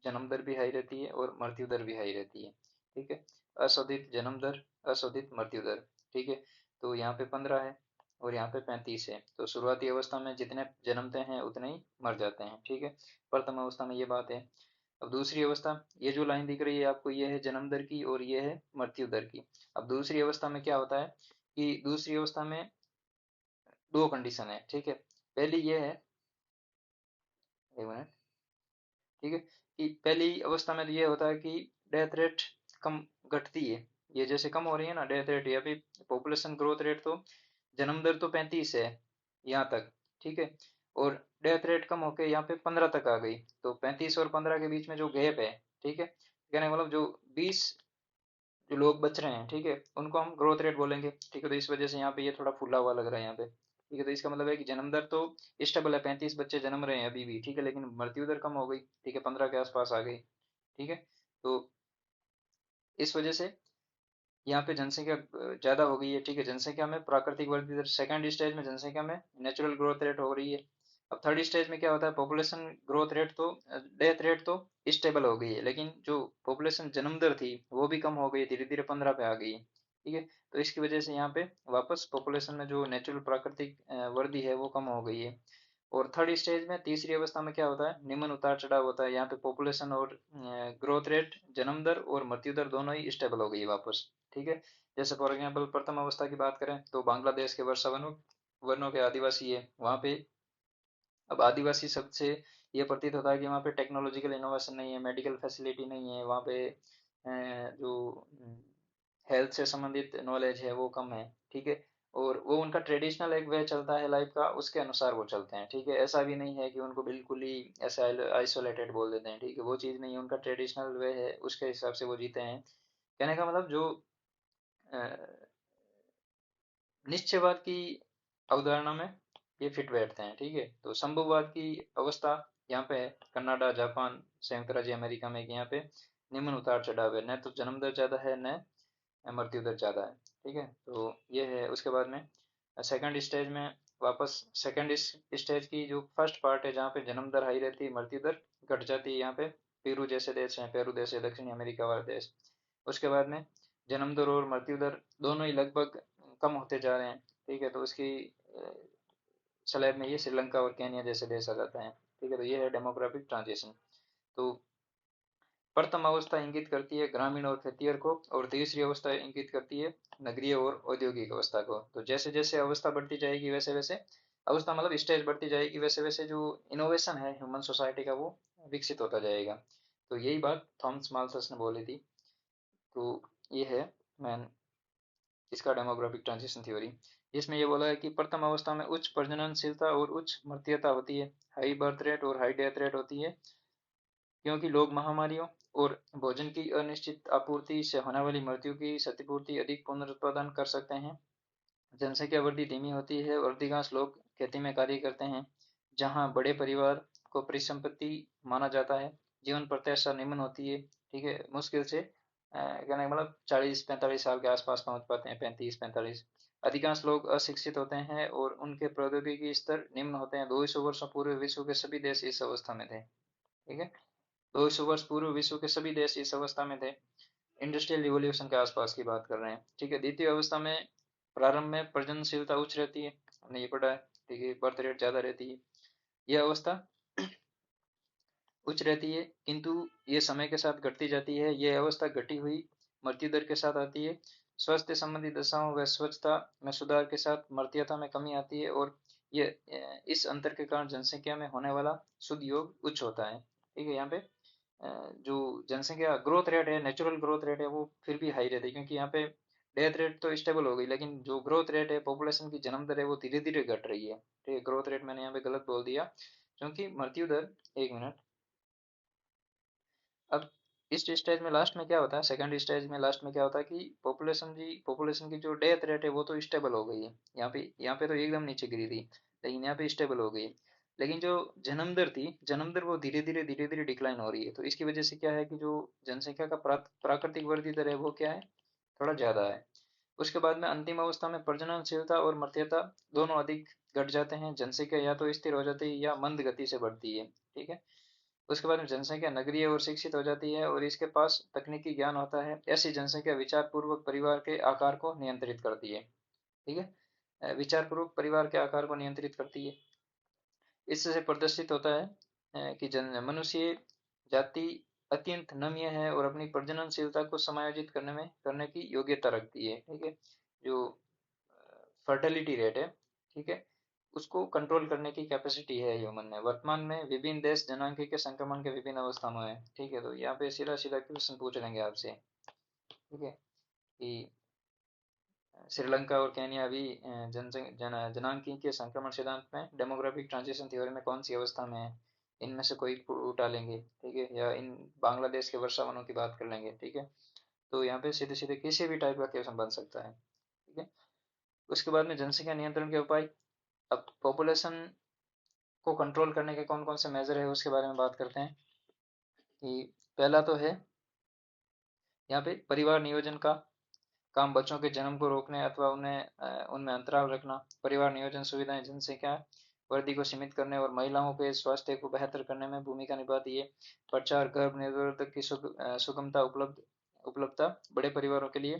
जन्म दर भी हाई रहती है और मृत्यु दर भी हाई रहती है। ठीक है, अशोधित जन्म दर, अशोधित मृत्यु दर। ठीक है, तो यहाँ पे 15 है और यहाँ पे 35 है। तो शुरुआती अवस्था में जितने जन्मते हैं उतने ही मर जाते हैं। ठीक है, प्रथम अवस्था में ये बात है। अब दूसरी अवस्था, ये जो लाइन दिख रही है आपको, ये है जन्म दर की और ये है मृत्यु दर की। अब दूसरी अवस्था में क्या होता है कि दूसरी अवस्था में दो कंडीशन है। ठीक है, पहली ये है, एक मिनट, ठीक है, कि पहली अवस्था में तो ये होता है कि डेथ रेट कम घटती है। ये जैसे कम हो रही है ना डेथ रेट, या फिर पॉपुलेशन ग्रोथ रेट, तो जन्म दर तो 35 है यहाँ तक। ठीक है, और डेथ रेट कम होके यहाँ पे 15 तक आ गई। तो 35 और 15 के बीच में जो गैप है, ठीक है, कहने का मतलब जो 20 जो लोग बच रहे हैं, ठीक है, उनको हम ग्रोथ रेट बोलेंगे। ठीक है, तो इस वजह से यहाँ पे ये थोड़ा फूला हुआ लग रहा है यहाँ पे। ठीक है, तो इसका मतलब है कि जन्म दर तो स्टेबल है, 35 बच्चे जन्म रहे हैं अभी भी। ठीक है, लेकिन मृत्यु दर कम हो गई। ठीक है, 15 के आसपास आ गई। ठीक है, तो इस वजह से यहाँ पे जनसंख्या ज्यादा हो गई है। ठीक है, जनसंख्या में प्राकृतिक वृद्धि दर, सेकंड स्टेज में जनसंख्या में नेचुरल ग्रोथ रेट हो रही है। अब थर्ड स्टेज में क्या होता है, पॉपुलेशन ग्रोथ रेट तो, डेथ रेट तो स्टेबल हो गई है, लेकिन जो पॉपुलेशन जन्म दर थी वो भी कम हो गई, धीरे धीरे 15 पे आ गई। ठीक है, तो इसकी वजह से यहाँ पे वापस पॉपुलेशन में जो नेचुरल प्राकृतिक वृद्धि है वो कम हो गई है। और थर्ड स्टेज में, तीसरी अवस्था में क्या होता है, निम्न उतार चढ़ाव होता है। यहाँ पे पॉपुलेशन और ग्रोथ रेट, जन्म दर और मृत्यु दर दोनों ही स्टेबल हो गई है वापस। ठीक है, जैसे फॉर एग्जाम्पल प्रथम अवस्था की बात करें तो बांग्लादेश के वर्षा वनों वर्णों के आदिवासी है वहाँ पे। अब आदिवासी शब्द से ये प्रतीत होता है कि वहाँ पे टेक्नोलॉजिकल इनोवेशन नहीं है, मेडिकल फैसिलिटी नहीं है वहाँ पे, जो हेल्थ से संबंधित नॉलेज है वो कम है। ठीक है, और वो उनका ट्रेडिशनल एक वे चलता है लाइफ का, उसके अनुसार वो चलते हैं। ठीक है, ऐसा भी नहीं है कि उनको बिल्कुल ही ऐसा आइसोलेटेड बोल देते हैं। ठीक है, वो चीज़ नहीं है, उनका ट्रेडिशनल वे है, उसके हिसाब से वो जीते हैं। कहने का मतलब जो निश्चयवाद की अवधारणा में ये फिट बैठते हैं, ठीक है। तो संभववाद की अवस्था यहाँ पे है कनाडा, जापान, संयुक्त राज्य अमेरिका में, कि यहाँ पे निम्न उतार चढ़ाव है, न तो जन्म दर ज्यादा है, न मृत्यु दर ज्यादा है, ठीक है। तो ये है। उसके बाद में सेकंड स्टेज में, वापस सेकंड स्टेज की जो फर्स्ट पार्ट है, जहाँ पे जन्म दर हाई रहती है, मृत्यु दर घट जाती है, यहाँ पे पेरू जैसे देश हैं, पेरू देश है, दक्षिणी अमेरिका वाले देश। उसके बाद में जन्म दर और मृत्यु दर दोनों ही लगभग कम होते जा रहे हैं, ठीक है। तो उसकी स्लैब में ये श्रीलंका और केन्या जैसे देश आ जाते हैं, ठीक है। तो ये है डेमोग्राफिक ट्रांजिशन। तो प्रथम अवस्था इंगित करती है ग्रामीण और खेतिहर को, और तीसरी अवस्था इंगित करती है नगरीय और औद्योगिक अवस्था को। तो जैसे जैसे अवस्था बढ़ती जाएगी, वैसे वैसे अवस्था मतलब स्टेज बढ़ती जाएगी, वैसे वैसे जो इनोवेशन है ह्यूमन सोसाइटी का, वो विकसित होता जाएगा। तो यही बात थॉमस माल्थस ने बोली थी। तो ये है मैन इसका डेमोग्राफिक ट्रांजिशन थ्योरी। इसमें ये बोला है कि प्रथम अवस्था में उच्च प्रजननशीलता और उच्च मृत्यता होती है, हाई बर्थ रेट और हाई डेथ रेट होती है, क्योंकि लोग महामारियों और भोजन की अनिश्चित आपूर्ति से होने वाली मृत्यु की क्षतिपूर्ति अधिक पुनरुत्पादन कर सकते हैं। जनसंख्या वृद्धि धीमी होती है और अधिकांश लोग खेती में कार्य करते हैं, जहां बड़े परिवार को परिसंपत्ति माना जाता है। जीवन प्रत्याशा निम्न होती है, ठीक है। मुश्किल से कहने का मतलब 40-45 साल के आसपास पहुंच पाते हैं, 35-45। अधिकांश लोग अशिक्षित होते हैं और उनके प्रौद्योगिकी स्तर निम्न होते हैं। 200 वर्षों पूर्व विश्व के सभी देश इस अवस्था में थे, ठीक है। 200 वर्ष पूर्व विश्व के सभी देश इस अवस्था में थे। इंडस्ट्रियल रिवॉल्यूशन के आसपास की बात कर रहे हैं, ठीक है। द्वितीय अवस्था में प्रारंभ में प्रजननशीलता उच्च रहती है, हमने ये पढ़ा है, ठीक है। बर्थ रेट ज्यादा रहती है। यह अवस्था उच्च रहती है, किंतु ये समय के साथ घटती जाती है। यह अवस्था घटी हुई मृत्यु दर के साथ आती है। स्वास्थ्य संबंधी दशाओं व स्वच्छता में सुधार के साथ मृत्यता में कमी आती है, और ये इस अंतर के कारण जनसंख्या में होने वाला शुद्ध योग उच्च होता है, ठीक है। यहाँ पे जो जनसंख्या ग्रोथ रेट है, नेचुरल ग्रोथ रेट है, वो फिर भी हाई रहती है, क्योंकि यहाँ पे डेथ रेट तो स्टेबल हो गई, लेकिन जो ग्रोथ रेट है, पॉपुलेशन की जन्म दर है, वो धीरे धीरे घट रही है, ठीक है। ग्रोथ रेट मैंने यहाँ पे गलत बोल दिया, क्योंकि मृत्यु दर, एक मिनट। अब इस स्टेज में लास्ट में क्या होता है, सेकंड स्टेज में लास्ट में क्या होता है कि पॉपुलेशन की जो डेथ रेट है, वो तो स्टेबल हो गई है। यहाँ पे तो एकदम नीचे गिरी थी, लेकिन यहाँ पे स्टेबल हो गई है। लेकिन जो जन्म दर थी, जन्म दर वो धीरे धीरे डिक्लाइन हो रही है। तो इसकी वजह से क्या है कि जो जनसंख्या का प्राकृतिक वृद्धि दर है, वो क्या है, थोड़ा ज्यादा है। उसके बाद में अंतिम अवस्था में प्रजननशीलता और मर्त्यता दोनों अधिक घट जाते हैं। जनसंख्या या तो स्थिर हो जाती है या मंद गति से बढ़ती है, ठीक है। उसके बाद में जनसंख्या नगरीय और शिक्षित हो जाती है, और इसके पास तकनीकी ज्ञान होता है। ऐसी जनसंख्या विचार पूर्वक परिवार के आकार को नियंत्रित करती है, ठीक है। विचार पूर्वक परिवार के आकार को नियंत्रित करती है। इससे प्रदर्शित होता है कि मनुष्य जाति अत्यंत नम्य है और अपनी प्रजननशीलता को समायोजित करने की योग्यता रखती है, ठीक है। जो फर्टिलिटी रेट है, ठीक है, उसको कंट्रोल करने की कैपेसिटी है ह्यूमन में। वर्तमान में विभिन्न देश जनांकी के संक्रमण के विभिन्न अवस्था में है, ठीक है। तो यहाँ पे सीधा सीधा क्वेश्चन पूछ लेंगे आपसे, ठीक है, कि श्रीलंका और केन्या अभी जनांकी के संक्रमण सिद्धांत में, डेमोग्राफिक ट्रांजिशन थ्योरी में कौन सी अवस्था में है। इनमें से कोई उठा लेंगे, ठीक है, या इन बांग्लादेश के वर्षावनों की बात कर लेंगे, ठीक है। तो यहाँ पे सीधे सीधे किसी भी टाइप का क्वेश्चन बन सकता है, ठीक है। उसके बाद में जनसंख्या नियंत्रण के उपाय। अब पॉपुलेशन को कंट्रोल करने के कौन कौन से मेजर है, उसके बारे में बात करते हैं। कि पहला तो है यहाँ पे परिवार नियोजन का काम, बच्चों के जन्म को रोकने अथवा उनमें अंतराल रखना। परिवार नियोजन सुविधाएं जनसंख्या वृद्धि को सीमित करने और महिलाओं के स्वास्थ्य को बेहतर करने में भूमिका निभाती है। प्रचार गर्भ निरोधक की सुगमता उपलब्धता बड़े परिवारों के लिए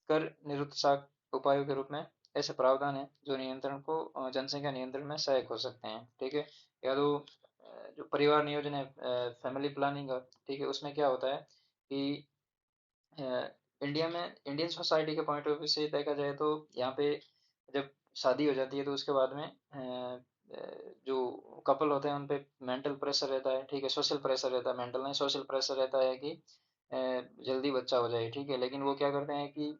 कर निरुत्साह उपायों के रूप में ऐसे प्रावधान है जो नियंत्रण को जनसंख्या नियंत्रण में सहायक हो सकते हैं, ठीक है। या तो जो परिवार नियोजन है, फैमिली प्लानिंग, ठीक है, उसमें क्या होता है कि इंडिया में, इंडियन सोसाइटी के पॉइंट ऑफ व्यू से देखा जाए तो यहाँ पे जब शादी हो जाती है, तो उसके बाद में जो कपल होते हैं उन पे मेंटल प्रेशर रहता है, ठीक है। सोशल प्रेशर रहता है, मेंटल नहीं, सोशल प्रेशर रहता है कि जल्दी बच्चा हो जाए, ठीक है। लेकिन वो क्या करते हैं कि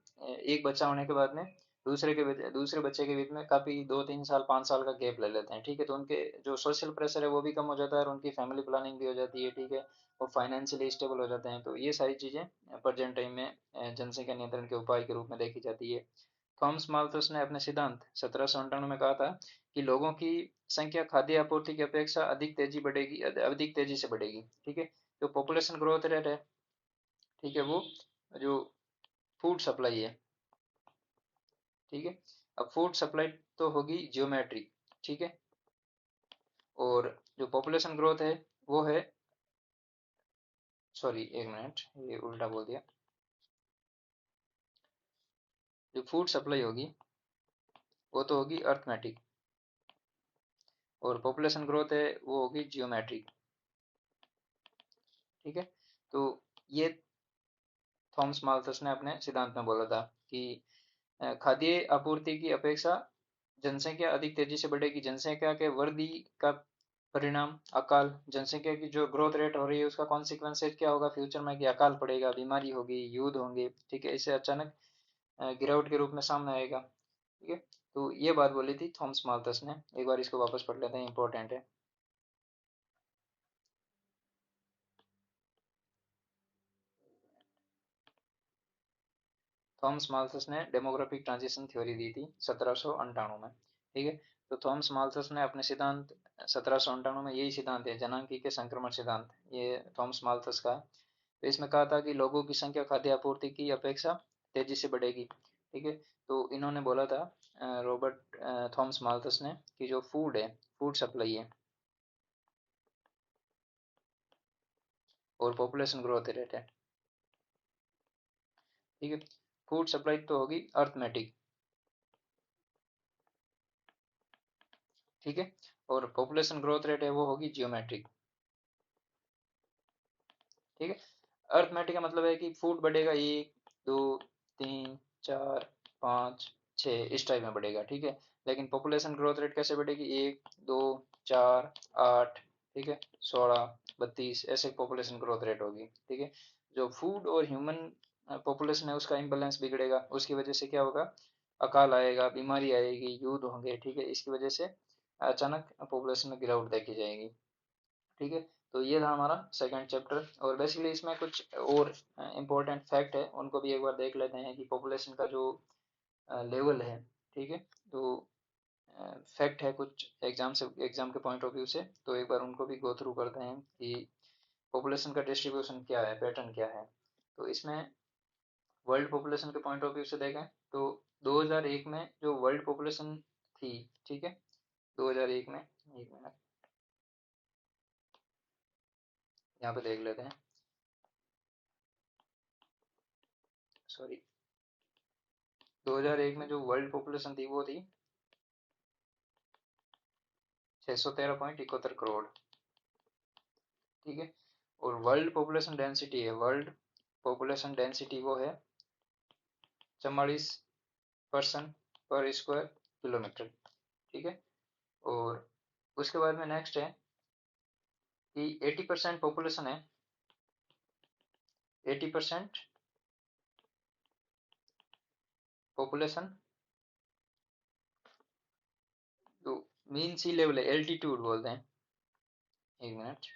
एक बच्चा होने के बाद में दूसरे बच्चे के बीच में काफी 2-3 साल 5 साल का गैप ले लेते हैं, ठीक है। तो उनके जो सोशल प्रेशर है वो भी कम हो जाता है, और उनकी फैमिली प्लानिंग भी हो जाती है, ठीक है। वो फाइनेंशियली स्टेबल हो जाते हैं। तो ये सारी चीजें प्रेजेंट टाइम में जनसंख्या नियंत्रण के उपाय के रूप में देखी जाती है। थॉमस माल्थस ने अपने सिद्धांत 1798 में कहा था कि लोगों की संख्या खाद्य आपूर्ति की अपेक्षा अधिक तेजी से बढ़ेगी। ठीक है, जो पॉपुलेशन ग्रोथ रेट है, ठीक है, वो जो फूड सप्लाई है, ठीक है, अब फूड सप्लाई तो होगी जियोमेट्रिक, ठीक है, और जो पॉपुलेशन ग्रोथ है वो है, सॉरी एक मिनट, ये उल्टा बोल दिया, जो फूड सप्लाई होगी वो तो होगी अर्थमेटिक, और पॉपुलेशन ग्रोथ है वो होगी जियोमेट्रिक। ठीक है, तो ये थॉमस माल्थस ने अपने सिद्धांत में बोला था कि खाद्य आपूर्ति की अपेक्षा जनसंख्या अधिक तेजी से बढ़ेगी। जनसंख्या के वृद्धि का परिणाम अकाल, जनसंख्या की जो ग्रोथ रेट हो रही है उसका कॉन्सिक्वेंसेज क्या होगा फ्यूचर में, कि अकाल पड़ेगा, बीमारी होगी, युद्ध होंगे। ठीक है, इसे अचानक गिरावट के रूप में सामने आएगा। ठीक है, तो ये बात बोली थी थॉमस माल्थस ने। एक बार इसको वापस पढ़ लेते हैं, इंपॉर्टेंट है। थॉमस माल्थस ने डेमोग्राफिक ट्रांजिशन थ्योरी दी थी 1798 में। ठीक है, तो थॉमस माल्थस ने अपने सिद्धांत 1798 में, यही सिद्धांत है जनांकी के संक्रमण सिद्धांत, ये थॉमस माल्थस का है। तो इसमें कहा था कि लोगों की संख्या खाद्य आपूर्ति की अपेक्षा तेजी से बढ़ेगी। ठीक है, तो इन्होंने बोला था रॉबर्ट थॉमस माल्थस ने कि जो फूड है, फूड सप्लाई है और पॉपुलेशन ग्रोथ रेट है, ठीक है, फूड सप्लाई तो होगी अर्थमेटिक, ठीक है, और पॉपुलेशन ग्रोथ रेट है वो होगी जियोमेट्रिक। ठीक है, अर्थमेटिक का मतलब है कि फूड बढ़ेगा, एक, दो, तीन, चार, पाँच, छः, इस टाइप में बढ़ेगा। ठीक है, लेकिन पॉपुलेशन ग्रोथ रेट कैसे बढ़ेगी, एक, दो, चार, आठ, ठीक है, 16, 32, ऐसे पॉपुलेशन ग्रोथ रेट होगी। ठीक है, जो फूड और ह्यूमन पॉपुलेशन है उसका इम्बेलेंस बिगड़ेगा, उसकी वजह से क्या होगा, अकाल आएगा, बीमारी आएगी, युद्ध होंगे। ठीक है, इसकी वजह से अचानक पॉपुलेशन में गिरावट देखी जाएगी। ठीक है, तो ये था हमारा सेकंड चैप्टर, और बेसिकली इसमें कुछ और इम्पोर्टेंट फैक्ट है, उनको भी एक बार देख लेते हैं कि पॉपुलेशन का जो लेवल है। ठीक है, तो फैक्ट है कुछ एग्जाम के पॉइंट ऑफ व्यू से, तो एक बार उनको भी गो थ्रू करते हैं कि पॉपुलेशन का डिस्ट्रीब्यूशन क्या है, पैटर्न क्या है। तो इसमें वर्ल्ड पॉपुलेशन के पॉइंट ऑफ व्यू से देखें तो 2001 में जो वर्ल्ड पॉपुलेशन थी, ठीक है, 2001 में, एक मिनट यहाँ पे देख लेते हैं, सॉरी, 2001 में जो वर्ल्ड पॉपुलेशन थी वो थी 613.71 करोड़। ठीक है, और वर्ल्ड पॉपुलेशन डेंसिटी है, वर्ल्ड पॉपुलेशन डेंसिटी वो है 44 पर्सन पर स्क्वायर किलोमीटर। ठीक है, और उसके बाद में नेक्स्ट है कि 80% पॉपुलेशन है, 80% पॉपुलेशन जो मीन सी लेवल है, एल्टीट्यूड बोलते हैं, एक मिनट,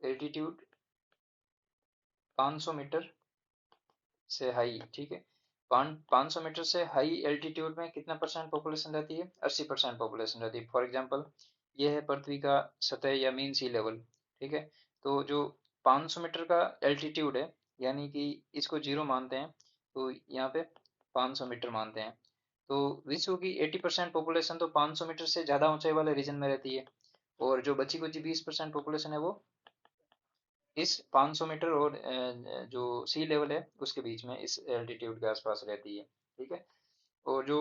एल्टीट्यूड 500 मीटर से हाई। ठीक है, 500 मीटर से हाई एल्टीट्यूड में कितना परसेंट पॉपुलेशन रहती है, 80% पॉपुलेशन रहती है। फॉर एग्जांपल ये है पृथ्वी का सतह या मीन सी लेवल। ठीक है, तो जो 500 मीटर का एल्टीट्यूड है, यानी कि इसको जीरो मानते हैं, तो यहाँ पे 500 मीटर मानते हैं, तो विश्व की 80% पॉपुलेशन तो 500 मीटर से ज़्यादा ऊंचाई वाले रीजन में रहती है, और जो बची कुची 20% पॉपुलेशन है वो इस 500 मीटर और जो सी लेवल है उसके बीच में, इस एल्टीट्यूड के आसपास रहती है। ठीक है, और जो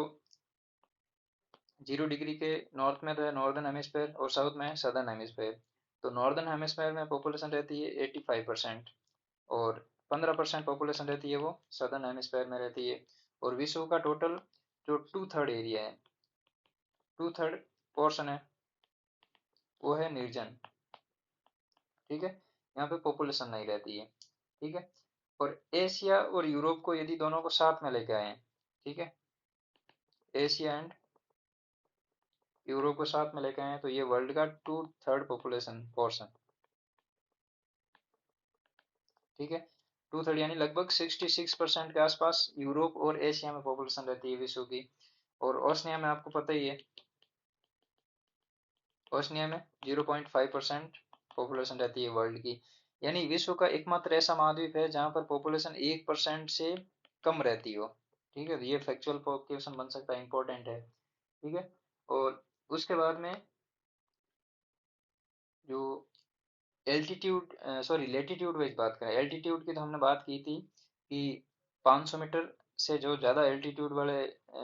0 डिग्री के नॉर्थ में तो है नॉर्दर्न हेमिस्फेयर, और साउथ में है सदर्न हेमिस्फेयर। तो नॉर्दर्न हेमिस्फेयर में पॉपुलेशन रहती है 85%, और 15% पॉपुलेशन रहती है वो सदर्न हेमिस्फेयर में रहती है। और विश्व का टोटल जो 2/3 एरिया है, 2/3 पोर्शन है, वो है निर्जन। ठीक है, यहाँ पे पॉपुलेशन नहीं रहती है। ठीक है, और एशिया और यूरोप को यदि दोनों को साथ में लेके आए, ठीक है, एशिया एंड यूरोप को साथ में लेके आए तो ये वर्ल्ड का 2/3 पॉपुलेशन पोर्शन। ठीक है, 2/3 यानी लगभग 66% के आसपास यूरोप और एशिया में पॉपुलेशन रहती है विश्व की। और ओशनिया में आपको पता ही है, ओशनिया में 0.5% पॉपुलेशन रहती है वर्ल्ड की। यानी विश्व का एकमात्र ऐसा महाद्वीप है जहाँ पर पॉपुलेशन 1% से कम रहती हो। ठीक है, तो ये फैक्चुअल क्वेश्चन बन सकता है, इंपॉर्टेंट है। ठीक है। और उसके बाद में जो एल्टीट्यूड, सॉरी लेटीट्यूड वाइज बात करें, एल्टीट्यूड की तो हमने बात की थी कि 500 मीटर से जो ज़्यादा एल्टीट्यूड वाले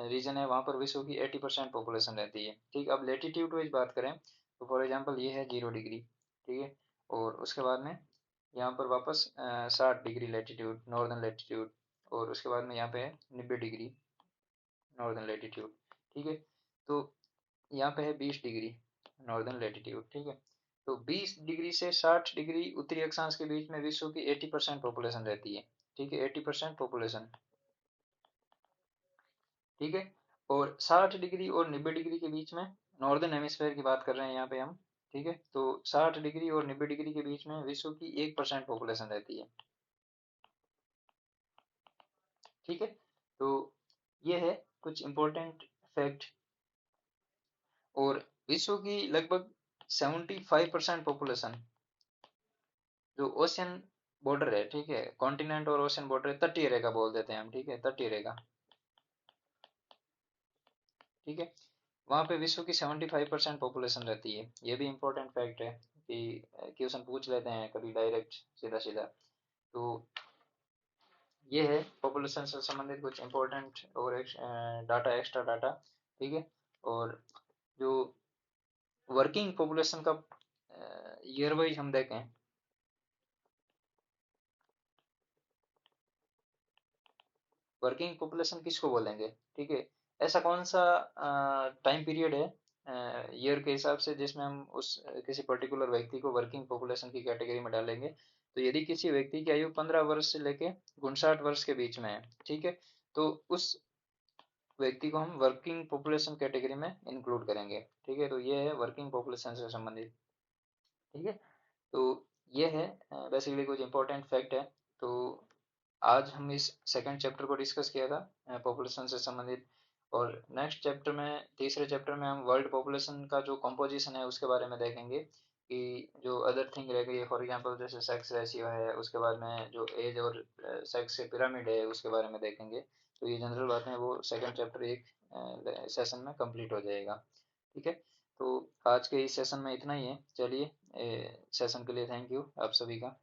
रीजन है वहाँ पर विश्व की 80% पॉपुलेशन रहती है। ठीक, अब लेटीट्यूड वाइज बात करें तो फॉर एग्जांपल ये है 0 डिग्री। ठीक है। और उसके बाद में यहाँ पर वापस 60 डिग्री लेटीट्यूड नॉर्दर्न लेटीट्यूड। और उसके बाद में यहाँ पे है 90 डिग्री नॉर्दर्न लेटीट्यूड। ठीक है। तो यहाँ पे है 20 डिग्री नॉर्दर्न लेटीट्यूड। ठीक है। तो 20 डिग्री से 60 डिग्री उत्तरी अक्षांश के बीच में विश्व की 80% पॉपुलेशन रहती है। ठीक है, 80% पॉपुलेशन। ठीक है। और 60 डिग्री और 90 डिग्री के बीच में नॉर्दर्न हेमिस्फेयर की बात कर रहे हैं यहाँ पे हम। ठीक है। तो 60 डिग्री और 90 डिग्री के बीच में विश्व की 1% पॉपुलेशन रहती है। ठीक है। तो ये है कुछ इंपॉर्टेंट फैक्ट। और विश्व की लगभग 75% पॉपुलेशन जो ओशियन बॉर्डर है, ठीक है, कॉन्टिनेंट और ओशियन बॉर्डर है, तटीय रेखा बोल देते हैं हम। ठीक है, तटीय रेखा। ठीक है। वहाँ पे विश्व की 75% पॉपुलेशन रहती है। ये भी इंपॉर्टेंट फैक्ट है कि क्वेश्चन पूछ लेते हैं कभी डायरेक्ट, सीधा सीधा। तो ये है पॉपुलेशन से संबंधित कुछ इंपॉर्टेंट और डाटा, एक्स्ट्रा डाटा। ठीक है। और जो वर्किंग पॉपुलेशन का ईयर वाइज हम देखें, वर्किंग पॉपुलेशन किसको बोलेंगे? ठीक है। ऐसा कौन सा टाइम पीरियड है ईयर के हिसाब से जिसमें हम उस किसी पर्टिकुलर व्यक्ति को वर्किंग पॉपुलेशन की कैटेगरी में डालेंगे? तो यदि किसी व्यक्ति की आयु 15 वर्ष से लेके 59 वर्ष के बीच में है, ठीक है, तो उस व्यक्ति को हम वर्किंग पॉपुलेशन कैटेगरी में इंक्लूड करेंगे। ठीक है। तो ये है वर्किंग पॉपुलेशन से संबंधित। ठीक है। तो ये है बेसिकली कुछ इंपॉर्टेंट फैक्ट है। तो आज हम इस सेकंड चैप्टर को डिस्कस किया था पॉपुलेशन से संबंधित। और नेक्स्ट चैप्टर में, तीसरे चैप्टर में हम वर्ल्ड पॉपुलेशन का जो कंपोजिशन है उसके बारे में देखेंगे कि जो अदर थिंग रह गई है, फॉर एग्जांपल जैसे सेक्स रेशियो है, उसके बाद में जो एज और सेक्स के पिरामिड है उसके बारे में देखेंगे। तो ये जनरल बातें हैं, वो सेकंड चैप्टर एक सेशन में कंप्लीट हो जाएगा। ठीक है। तो आज के इस सेशन में इतना ही है। चलिए, सेशन के लिए थैंक यू आप सभी का।